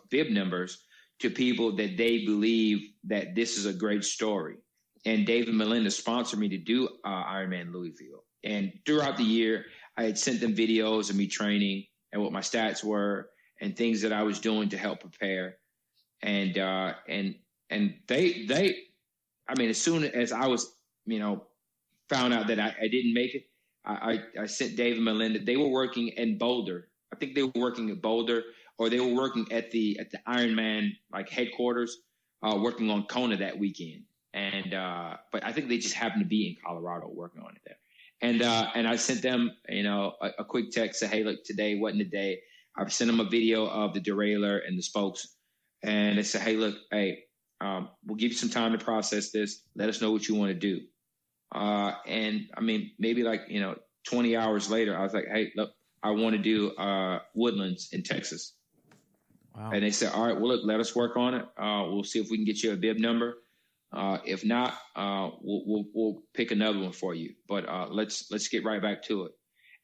Speaker 2: bib numbers to people that they believe that this is a great story. And Dave and Melinda sponsored me to do Ironman Louisville. And throughout the year, I had sent them videos of me training and what my stats were and things that I was doing to help prepare. And they, I mean, as soon as I was, found out that I didn't make it, I sent Dave and Melinda. They were working in Boulder. I think they were working at Boulder, or they were working at the Ironman like headquarters, working on Kona that weekend. And but I think they just happened to be in Colorado working on it there. And I sent them, a quick text, say, hey, look, today wasn't the day. I've sent them a video of the derailleur and the spokes. And they said, hey, look, we'll give you some time to process this. Let us know what you want to do. And I mean, maybe 20 hours later, I was like, hey, look, I want to do Woodlands in Texas. Wow. And they said, all right, well, look, let us work on it. We'll see if we can get you a bib number. If not, we'll pick another one for you. But let's get right back to it.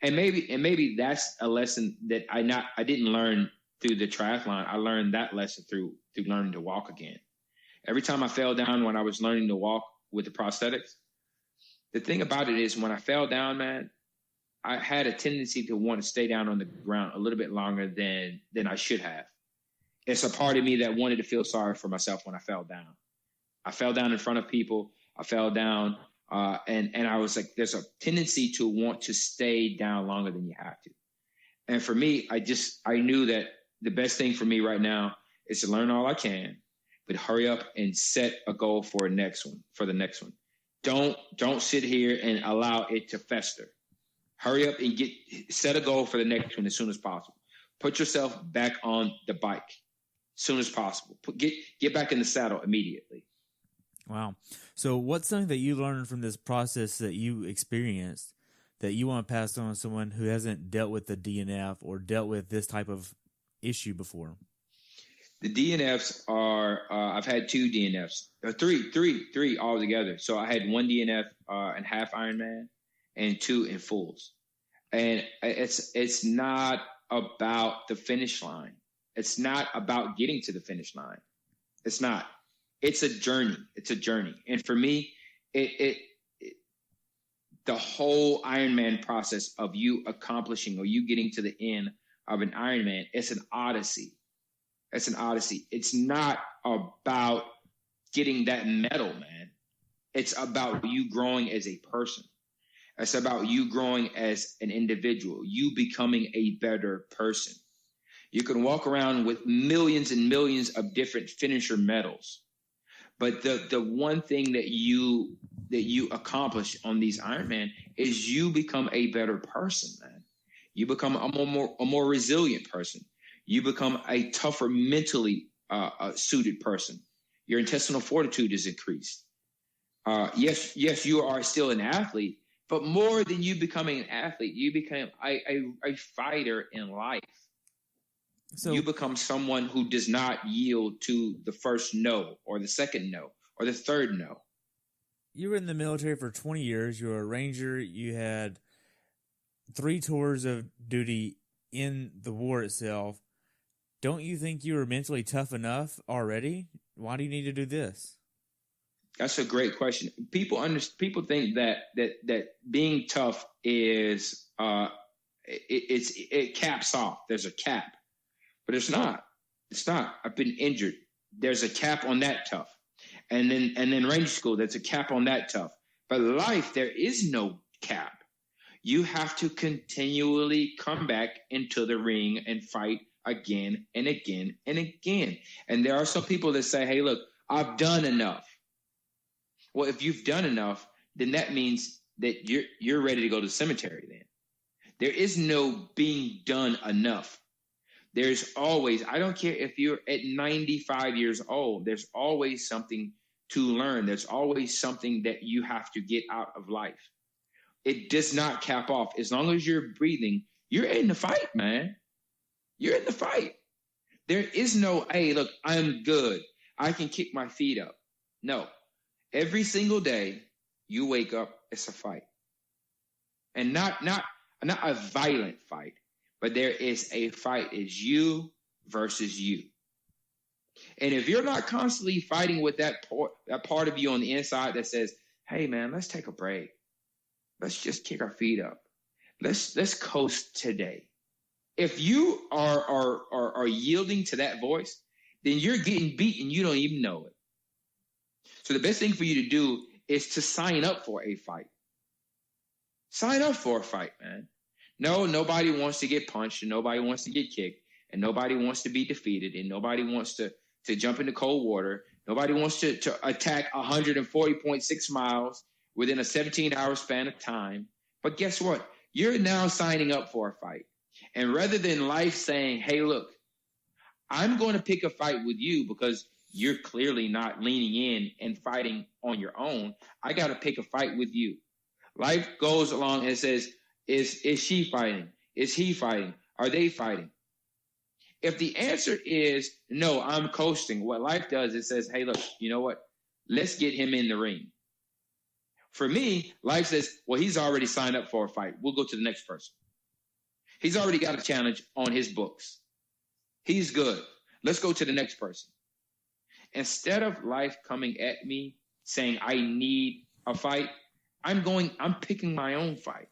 Speaker 2: And maybe that's a lesson that I didn't learn through the triathlon. I learned that lesson through learning to walk again. Every time I fell down when I was learning to walk with the prosthetics, the thing about it is when I fell down, man, I had a tendency to want to stay down on the ground a little bit longer than I should have. It's a part of me that wanted to feel sorry for myself when I fell down. I fell down in front of people. I fell down And I was like, there's a tendency to want to stay down longer than you have to. And for me, I knew that the best thing for me right now is to learn all I can, but hurry up and set a goal for the next one. Don't sit here and allow it to fester. Hurry up and set a goal for the next one as soon as possible. Put yourself back on the bike as soon as possible. Get back in the saddle immediately.
Speaker 1: Wow. So what's something that you learned from this process that you experienced that you want to pass on to someone who hasn't dealt with the DNF or dealt with this type of issue before?
Speaker 2: The DNFs are, I've had 2 DNFs, three altogether. So I had 1 DNF in half Ironman and 2 in fulls. And it's not about the finish line. It's not about getting to the finish line. It's not. It's a journey. And for me, the whole Ironman process of you accomplishing or you getting to the end of an Ironman, it's an odyssey. It's not about getting that medal, man. It's about you growing as a person. It's about you growing as an individual, you becoming a better person. You can walk around with millions and millions of different finisher medals. But the one thing that you accomplish on these Ironman is you become a better person, man. You become a more resilient person. You become a tougher mentally suited person. Your intestinal fortitude is increased. Yes, you are still an athlete, but more than you becoming an athlete, you become a fighter in life. So you become someone who does not yield to the first no or the second no or the third no.
Speaker 1: You were in the military for 20 years. You were a Ranger. You had 3 tours of duty in the war itself. Don't you think you were mentally tough enough already? Why do you need to do this?
Speaker 2: That's a great question. People think that being tough is it caps off. There's a cap. But it's not. It's not. I've been injured. There's a cap on that tough. And then Ranger School, there's a cap on that tough. But life, there is no cap. You have to continually come back into the ring and fight again and again and again. And there are some people that say, hey, look, I've done enough. Well, if you've done enough, then that means that you're ready to go to the cemetery then. There is no being done enough. There's always, I don't care if you're at 95 years old, there's always something to learn. There's always something that you have to get out of life. It does not cap off. As long as you're breathing, you're in the fight, man. You're in the fight. There is no, hey, look, I'm good. I can kick my feet up. No. Every single day you wake up, it's a fight. And not a violent fight. But there is a fight. It's you versus you. And if you're not constantly fighting with that part of you on the inside that says, hey, man, let's take a break. Let's just kick our feet up. Let's coast today. If you are yielding to that voice, then you're getting beat and you don't even know it. So the best thing for you to do is to sign up for a fight. Sign up for a fight, man. No, nobody wants to get punched and nobody wants to get kicked and nobody wants to be defeated and nobody wants to jump into cold water. Nobody wants to attack 140.6 miles within a 17-hour span of time. But guess what? You're now signing up for a fight. And rather than life saying, hey, look, I'm going to pick a fight with you because you're clearly not leaning in and fighting on your own. I got to pick a fight with you. Life goes along and says, is she fighting? Is he fighting? Are they fighting? If the answer is no, I'm coasting, what life does, it says, hey, look, you know what? Let's get him in the ring. For me, life says, well, he's already signed up for a fight. We'll go to the next person. He's already got a challenge on his books. He's good. Let's go to the next person. Instead of life coming at me saying I need a fight, I'm picking my own fight.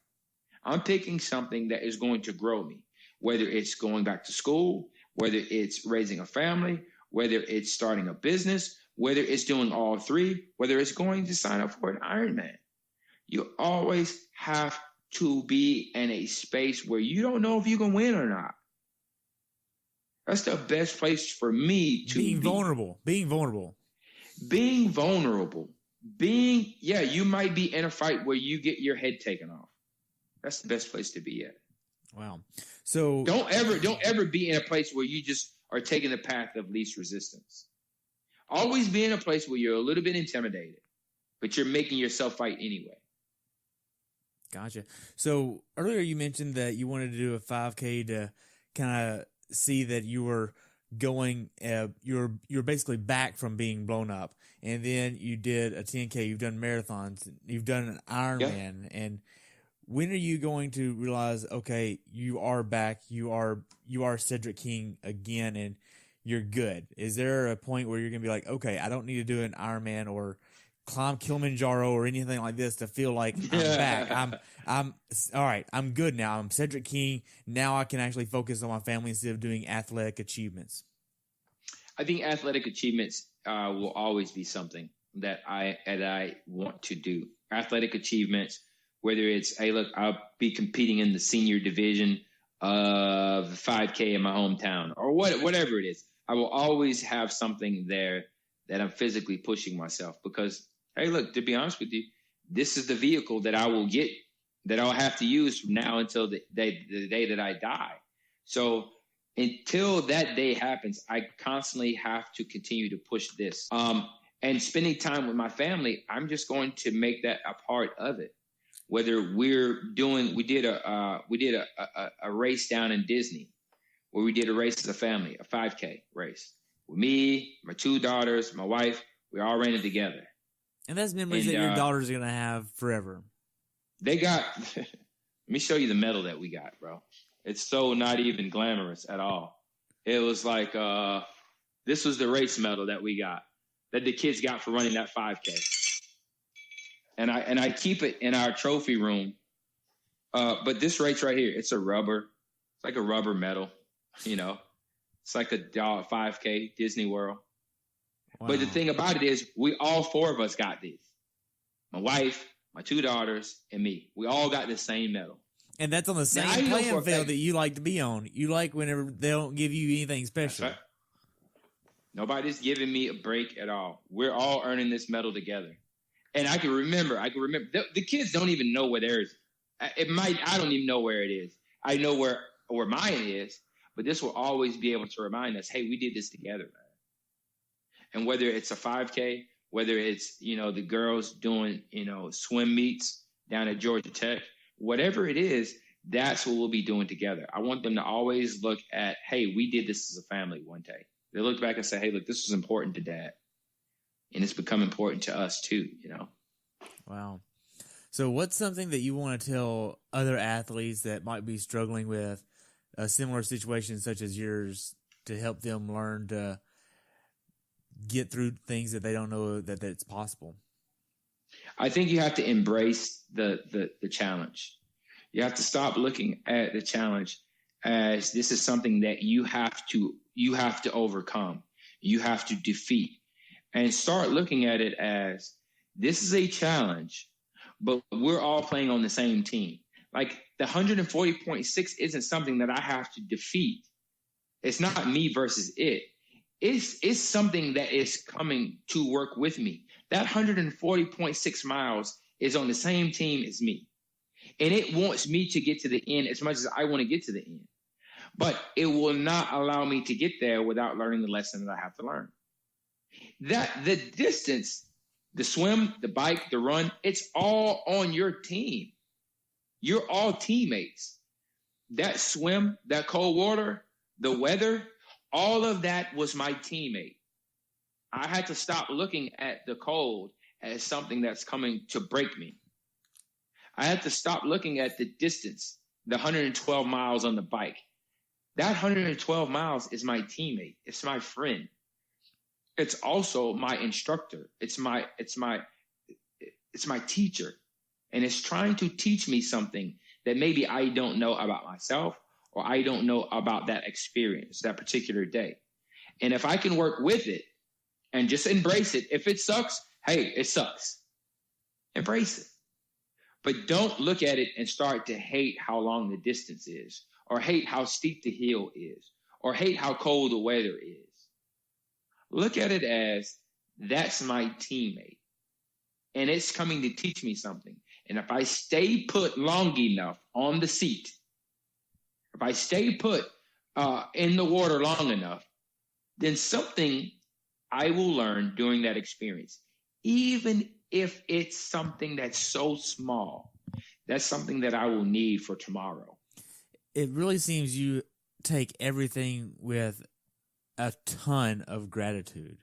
Speaker 2: I'm picking something that is going to grow me, whether it's going back to school, whether it's raising a family, whether it's starting a business, whether it's doing all three, whether it's going to sign up for an Ironman. You always have to be in a space where you don't know if you can win or not. That's the best place for me to be.
Speaker 1: Vulnerable. Being vulnerable.
Speaker 2: You might be in a fight where you get your head taken off. That's the best place to be at.
Speaker 1: Wow. So
Speaker 2: don't ever be in a place where you just are taking the path of least resistance. Always be in a place where you're a little bit intimidated, but you're making yourself fight anyway.
Speaker 1: Gotcha. So earlier you mentioned that you wanted to do a 5K to kind of see that you were going, you're basically back from being blown up. And then you did a 10K, you've done marathons, you've done an Ironman. Yeah. And when are you going to realize, okay, you are back, you are Cedric King again, and you're good? Is there a point where you're going to be like, okay, I don't need to do an Ironman or climb Kilimanjaro or anything like this to feel like I'm back. I'm all right. I'm good now. I'm Cedric King. Now I can actually focus on my family instead of doing athletic achievements.
Speaker 2: I think athletic achievements will always be something that I want to do. Athletic achievements, whether it's, hey, look, I'll be competing in the senior division of 5K in my hometown or whatever it is. I will always have something there that I'm physically pushing myself because, hey, look, to be honest with you, this is the vehicle that I will get, that I'll have to use from now until the day that I die. So until that day happens, I constantly have to continue to push this. And spending time with my family, I'm just going to make that a part of it. Whether we did a race down in Disney where we did a race as a family, a 5K race. With me, my 2 daughters, my wife, we all ran it together.
Speaker 1: And that's memories that your daughters are going to have forever.
Speaker 2: They got, let me show you the medal that we got, bro. It's so not even glamorous at all. It was like, this was the race medal that we got, that the kids got for running that 5K. And I keep it in our trophy room. But this race right here, it's like a rubber medal, you know. It's like a $5K Disney World. Wow. But the thing about it is we all 4 of us got this. My wife, my 2 daughters, and me. We all got the same medal.
Speaker 1: And that's on the same playing field that you like to be on. You like whenever they don't give you anything special.
Speaker 2: That's right. Nobody's giving me a break at all. We're all earning this medal together. And I can remember. The kids don't even know where theirs. I don't even know where it is. I know where mine is, but this will always be able to remind us, hey, we did this together, man. And whether it's a 5K, whether it's, the girls doing, swim meets down at Georgia Tech, whatever it is, that's what we'll be doing together. I want them to always look at, hey, we did this as a family one day. They look back and say, hey, look, this was important to Dad. And it's become important to us too,
Speaker 1: Wow. So what's something that you want to tell other athletes that might be struggling with a similar situation such as yours to help them learn to get through things that they don't know that it's possible?
Speaker 2: I think you have to embrace the challenge. You have to stop looking at the challenge as this is something that you have to overcome. You have to defeat. And start looking at it as this is a challenge, but we're all playing on the same team. Like the 140.6 isn't something that I have to defeat. It's not me versus it. It's something that is coming to work with me. That 140.6 miles is on the same team as me. And it wants me to get to the end as much as I want to get to the end. But it will not allow me to get there without learning the lesson that I have to learn. That the distance, the swim, the bike, the run, it's all on your team. You're all teammates. That swim, that cold water, the weather, all of that was my teammate. I had to stop looking at the cold as something that's coming to break me. I had to stop looking at the distance, the 112 miles on the bike. That 112 miles is my teammate. It's my friend. It's also my instructor. It's my teacher. And it's trying to teach me something that maybe I don't know about myself or I don't know about that experience, that particular day. And if I can work with it and just embrace it, if it sucks, hey, it sucks. Embrace it. But don't look at it and start to hate how long the distance is, or hate how steep the hill is, or hate how cold the weather is. Look at it as that's my teammate, and it's coming to teach me something. And if I stay put long enough on the seat, if I stay put in the water long enough, then something I will learn during that experience, even if it's something that's so small, that's something that I will need for tomorrow.
Speaker 1: It really seems you take everything with a ton of gratitude.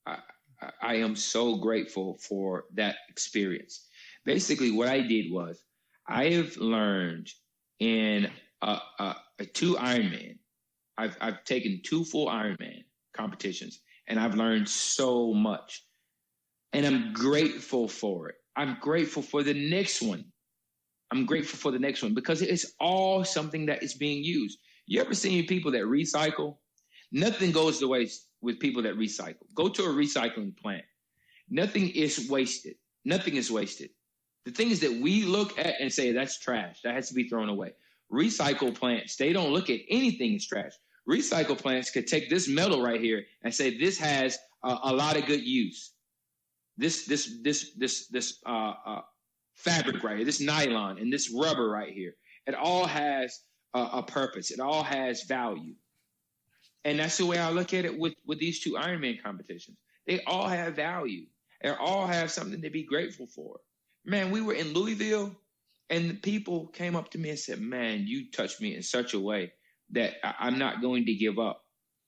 Speaker 2: I am so grateful for that experience. Basically, what I did was I have learned in a 2 Ironman. I've taken 2 full Ironman competitions, and I've learned so much. And I'm grateful for it. I'm grateful for the next one. I'm grateful for the next one because it's all something that is being used. You ever seen people that recycle? Nothing goes to waste with people that recycle. Go to a recycling plant. Nothing is wasted. Nothing is wasted. The things that we look at and say, that's trash, that has to be thrown away. Recycle plants, they don't look at anything as trash. Recycle plants could take this metal right here and say, this has a lot of good use. This fabric right here, this nylon and this rubber right here, it all has a purpose. It all has value. And that's the way I look at it with these 2 Ironman competitions. They all have value. They all have something to be grateful for. Man, we were in Louisville, and the people came up to me and said, man, you touched me in such a way that I'm not going to give up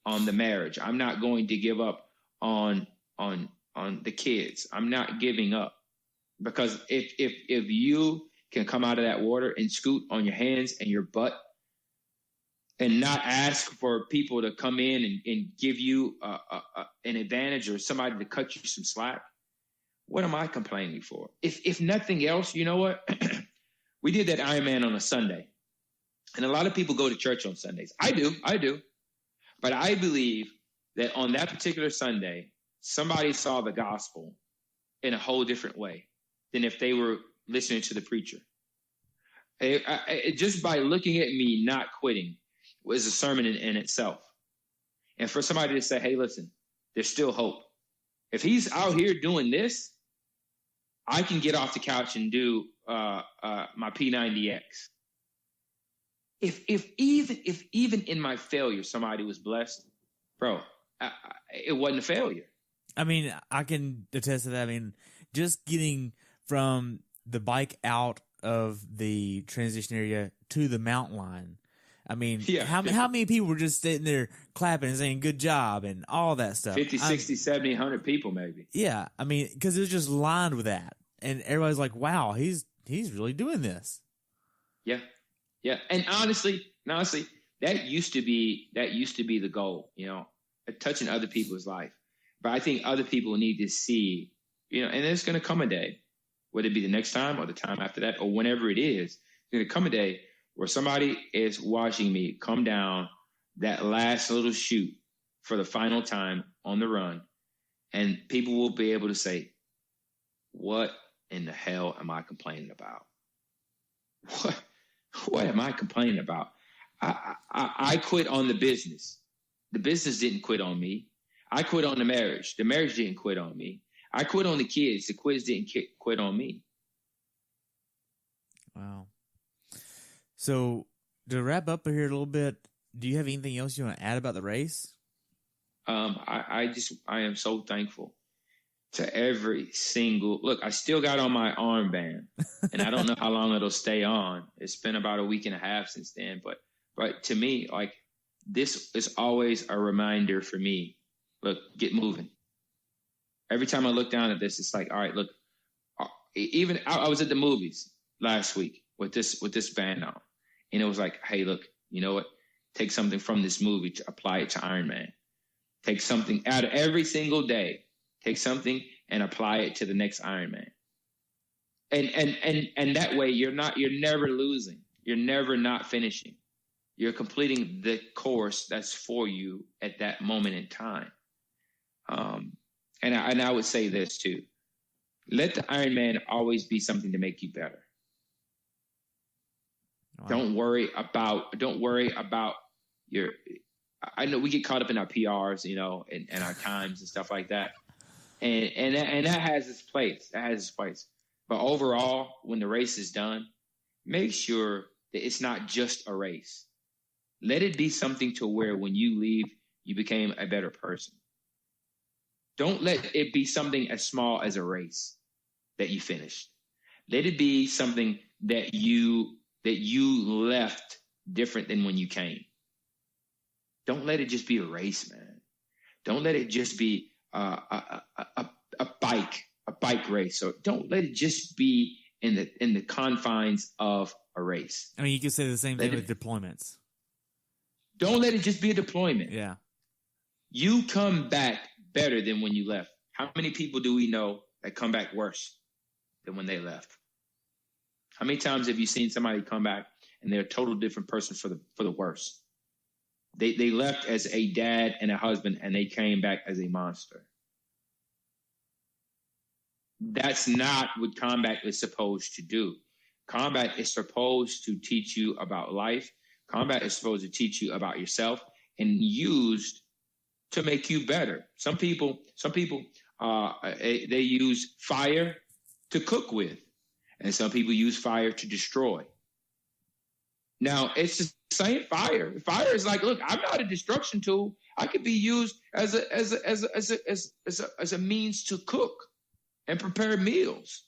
Speaker 2: on the marriage. I'm not going to give up on the kids. I'm not giving up. Because if you can come out of that water and scoot on your hands and your butt and not ask for people to come in and give you an advantage or somebody to cut you some slack, what am I complaining for? If nothing else, you know what? We did that Ironman on a Sunday. And a lot of people go to church on Sundays. I do. But I believe that on that particular Sunday, somebody saw the gospel in a whole different way than if they were listening to the preacher. Just by looking at me not quitting was a sermon in itself. And for somebody to say, hey, listen, there's still hope. If he's out here doing this, I can get off the couch and do my P90X. If even in my failure, somebody was blessed, bro, it wasn't a failure.
Speaker 1: I mean, I can attest to that. I mean, just getting from the bike out of the transition area to the mountain line. I mean, how many people were just sitting there clapping and saying good job and all that stuff?
Speaker 2: 50, 60, 70, 100 people maybe.
Speaker 1: Yeah. I mean, because it was just lined with that. And everybody's like, wow, he's really doing this.
Speaker 2: Yeah. Yeah. And honestly, that used to be the goal, touching other people's life. But I think other people need to see, and there's going to come a day, whether it be the next time or the time after that or whenever it is, there's going to come a day where somebody is watching me come down that last little chute for the final time on the run, and people will be able to say, what in the hell am I complaining about? What am I complaining about? I quit on the business. The business didn't quit on me. I quit on the marriage. The marriage didn't quit on me. I quit on the kids. The kids didn't quit on me.
Speaker 1: Wow. So to wrap up here a little bit, do you have anything else you want to add about the race?
Speaker 2: I am so thankful to every single look. I still got on my armband, and I don't know how long it'll stay on. It's been about a week and a half since then, but to me, like, this is always a reminder for me. Look, get moving. Every time I look down at this, it's like, all right, look. Even I was at the movies last week with this band on, and it was like, hey, look, you know what? Take something from this movie to apply it to Ironman. Take something out of every single day. Take something and apply it to the next Ironman. And that way you're never losing. You're never not finishing. You're completing the course that's for you at that moment in time. And I would say this too. Let the Ironman always be something to make you better. Wow. Don't worry about your. I know we get caught up in our PRs, and our times and stuff like that, and that has its place. That has its place. But overall, when the race is done, make sure that it's not just a race. Let it be something to where when you leave, you became a better person. Don't let it be something as small as a race that you finished. Let it be something that you left different than when you came. Don't let it just be a race, man. Don't let it just be a bike race. So don't let it just be in the confines of a race.
Speaker 1: I mean, you could say the same thing with deployments.
Speaker 2: Don't let it just be a deployment.
Speaker 1: Yeah.
Speaker 2: You come back better than when you left. How many people do we know that come back worse than when they left? How many times have you seen somebody come back and they're a total different person for the worse? They left as a dad and a husband, and they came back as a monster. That's not what combat is supposed to do. Combat is supposed to teach you about life. Combat is supposed to teach you about yourself and used to make you better. Some people, they use fire to cook with, and some people use fire to destroy. Now, it's the same fire. Fire is like, look, I'm not a destruction tool. I could be used as a means to cook and prepare meals.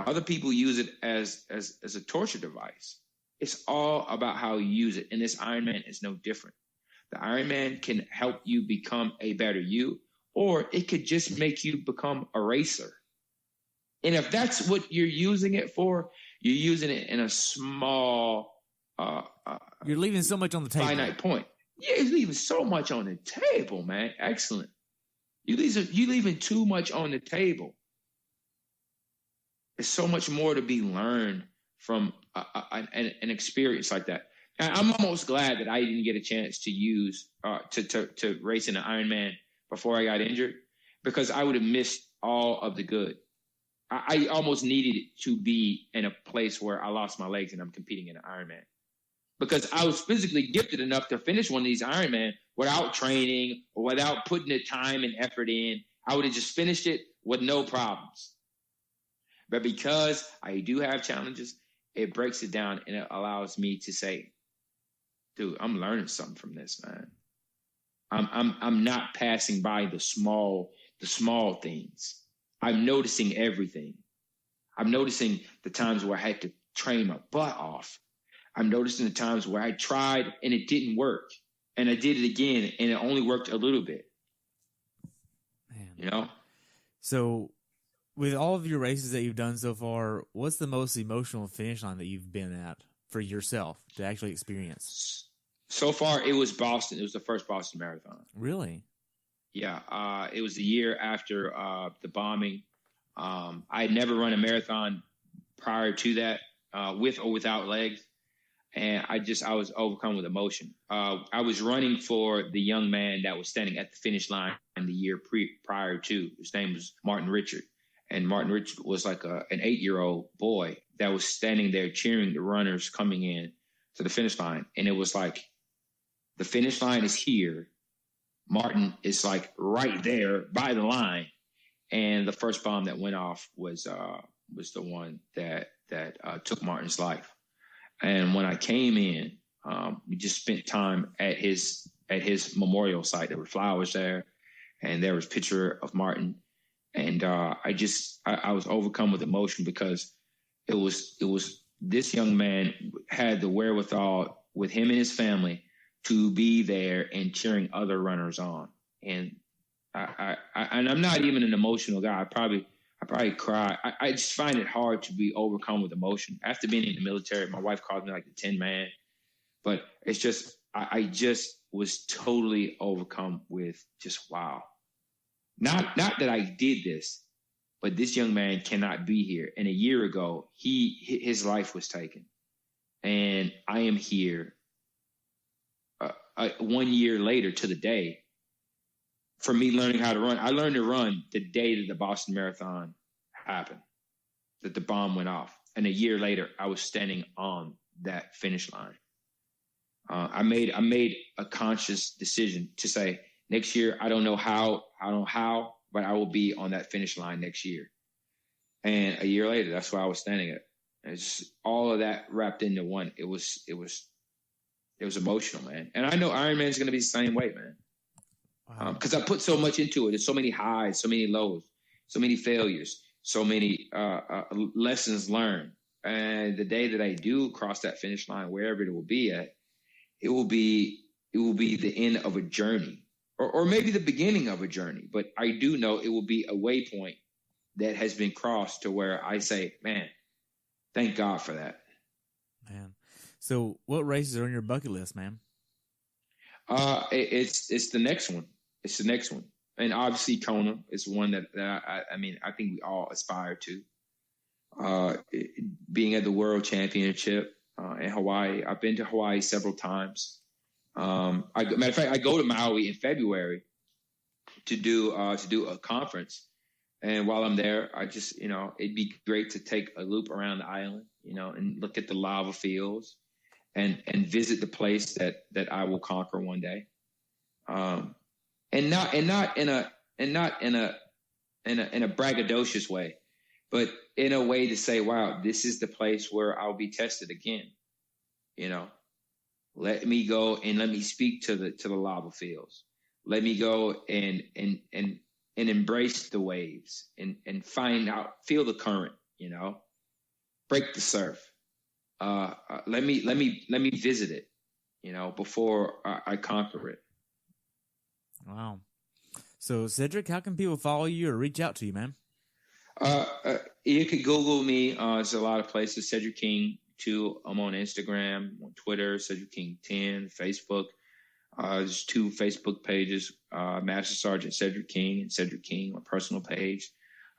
Speaker 2: Other people use it as a torture device. It's all about how you use it. And this Ironman is no different. The Ironman can help you become a better you, or it could just make you become a racer. And if that's what you're using it for, you're using it in a small,
Speaker 1: you're leaving so much on the table.
Speaker 2: Finite point. Yeah, you're leaving so much on the table, man. Excellent. You're leaving too much on the table. There's so much more to be learned from an experience like that. And I'm almost glad that I didn't get a chance to use to race in an Ironman before I got injured, because I would have missed all of the good. I almost needed to be in a place where I lost my legs and I'm competing in an Ironman, because I was physically gifted enough to finish one of these Ironman without training or without putting the time and effort in. I would have just finished it with no problems. But because I do have challenges, it breaks it down and it allows me to say, dude, I'm learning something from this, man. I'm not passing by the small things. I'm noticing everything. I'm noticing the times where I had to train my butt off. I'm noticing the times where I tried and it didn't work, and I did it again and it only worked a little bit. Man.
Speaker 1: So with all of your races that you've done so far, what's the most emotional finish line that you've been at for yourself to actually experience?
Speaker 2: So far, it was Boston. It was the first Boston Marathon.
Speaker 1: Really?
Speaker 2: Yeah. It was the year after the bombing. I had never run a marathon prior to that, with or without legs. And I was overcome with emotion. I was running for the young man that was standing at the finish line in the year prior to. His name was Martin Richard. And Martin Richard was like an 8-year-old boy that was standing there cheering the runners coming in to the finish line. And it was like, the finish line is here. Martin is like right there by the line. And the first bomb that went off was the one that took Martin's life. And when I came in, we just spent time at his memorial site. There were flowers there, and there was a picture of Martin. And I was overcome with emotion, because it was this young man had the wherewithal with him and his family to be there and cheering other runners on. And I'm not even an emotional guy. I probably cry. I just find it hard to be overcome with emotion. After being in the military, my wife called me like the Tin Man, but it's just, I just was totally overcome with just, wow. Not that I did this, but this young man cannot be here. And a year ago, his life was taken, and I am here 1 year later to the day for me learning how to run. I learned to run the day that the Boston Marathon happened, that the bomb went off. And a year later, I was standing on that finish line. I made a conscious decision to say, next year, I don't know how, but I will be on that finish line next year. And a year later, that's where I was standing at. It's all of that wrapped into one. It was emotional, man. And I know Ironman is going to be the same way, man. Because I put so much into it. There's so many highs, so many lows, so many failures, so many lessons learned. And the day that I do cross that finish line, wherever it will be at, it will be the end of a journey, or maybe the beginning of a journey. But I do know it will be a waypoint that has been crossed to where I say, man, thank God for that.
Speaker 1: Man. So what races are on your bucket list, man?
Speaker 2: It's the next one. It's the next one. And obviously Kona is one that I think we all aspire to. Being at the World Championship in Hawaii. I've been to Hawaii several times. Matter of fact, I go to Maui in February to do a conference. And while I'm there, I just, it'd be great to take a loop around the island, and look at the lava fields and visit the place that I will conquer one day. And not in a braggadocious way, but in a way to say, wow, this is the place where I'll be tested again. Let me go and let me speak to the lava fields. Let me go and embrace the waves and find out, feel the current, break the surf. Let me visit it, before I conquer it.
Speaker 1: Wow. So Cedric, how can people follow you or reach out to you, man?
Speaker 2: You could Google me. There's a lot of places. Cedric King 2. I'm on Instagram, on Twitter, Cedric King 10, Facebook. There's 2 Facebook pages, Master Sergeant Cedric King and Cedric King, my personal page,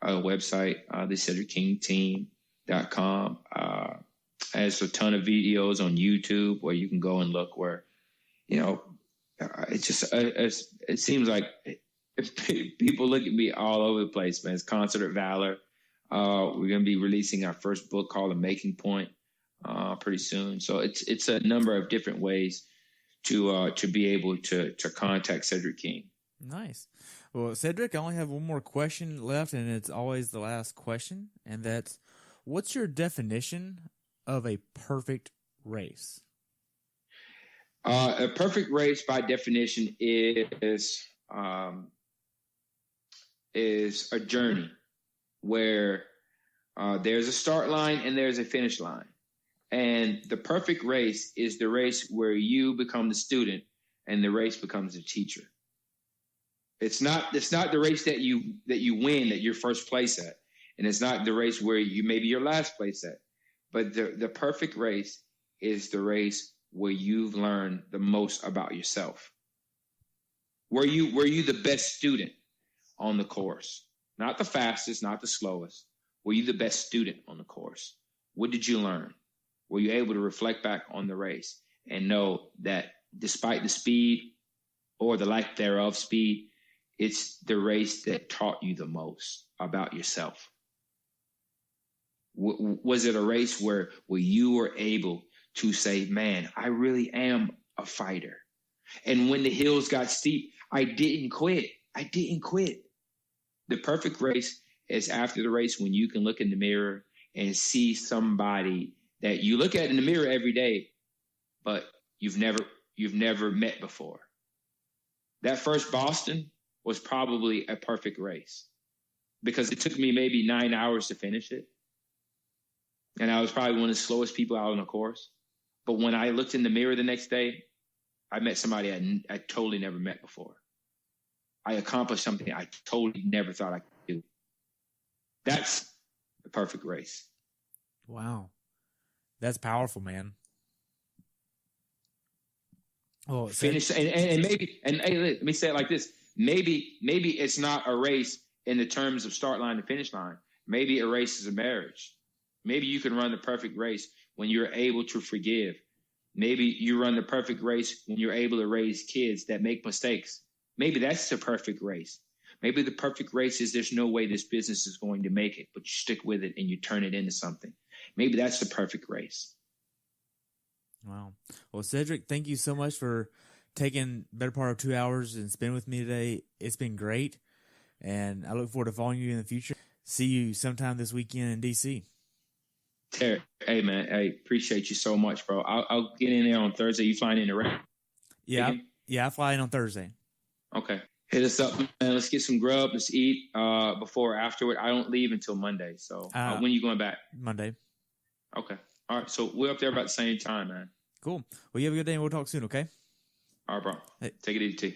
Speaker 2: website, the CedricKingTeam.com. Has a ton of videos on YouTube where you can go and look where, it's just, it seems like people look at me all over the place, man. It's Concert of Valor. We're going to be releasing our first book called The Making Point pretty soon. So it's a number of different ways to be able to contact Cedric King.
Speaker 1: Nice. Well, Cedric, I only have one more question left, and it's always the last question, and that's, what's your definition of a perfect race?
Speaker 2: A perfect race, by definition, is a journey where there's a start line and there's a finish line. And the perfect race is the race where you become the student and the race becomes the teacher. It's not the race that you win, that you're first place at. And it's not the race where you maybe you're last place at. But the perfect race is the race where you've learned the most about yourself. Were you the best student on the course? Not the fastest, not the slowest. Were you the best student on the course? What did you learn? Were you able to reflect back on the race and know that despite the speed or the lack thereof speed, it's the race that taught you the most about yourself? Was it a race where you were able to say, man, I really am a fighter. And when the hills got steep, I didn't quit. The perfect race is after the race when you can look in the mirror and see somebody that you look at in the mirror every day, but you've never met before. That first Boston was probably a perfect race because it took me maybe 9 hours to finish it. And I was probably one of the slowest people out on the course. But when I looked in the mirror the next day, I met somebody I totally never met before. I accomplished something I totally never thought I could do. That's the perfect race.
Speaker 1: Wow. That's powerful, man. Well,
Speaker 2: finish and maybe, and hey, let me say it like this. Maybe it's not a race in the terms of start line to finish line. Maybe a race is a marriage. Maybe you can run the perfect race when you're able to forgive. Maybe you run the perfect race when you're able to raise kids that make mistakes. Maybe that's the perfect race. Maybe the perfect race is there's no way this business is going to make it, but you stick with it and you turn it into something. Maybe that's the perfect race.
Speaker 1: Wow. Well, Cedric, thank you so much for taking the better part of 2 hours and spending with me today. It's been great, and I look forward to following you in the future. See you sometime this weekend in D.C.
Speaker 2: Terry, hey, man, I appreciate you so much, bro. I'll get in there on Thursday. You flying in the race?
Speaker 1: Yeah, I fly in on Thursday.
Speaker 2: Okay. Hit us up, man. Let's get some grub. Let's eat before or afterward. I don't leave until Monday. So when are you going back?
Speaker 1: Monday.
Speaker 2: Okay. All right. So we're up there about the same time, man.
Speaker 1: Cool. Well, you have a good day, and we'll talk soon, okay?
Speaker 2: All right, bro. Hey. Take it easy.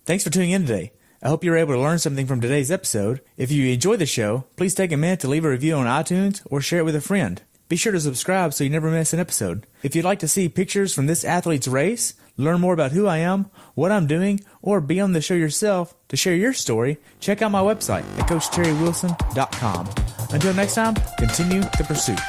Speaker 1: Thanks for tuning in today. I hope you were able to learn something from today's episode. If you enjoyed the show, please take a minute to leave a review on iTunes or share it with a friend. Be sure to subscribe so you never miss an episode. If you'd like to see pictures from this athlete's race, learn more about who I am, what I'm doing, or be on the show yourself to share your story, check out my website at CoachTerryWilson.com. Until next time, continue the pursuit.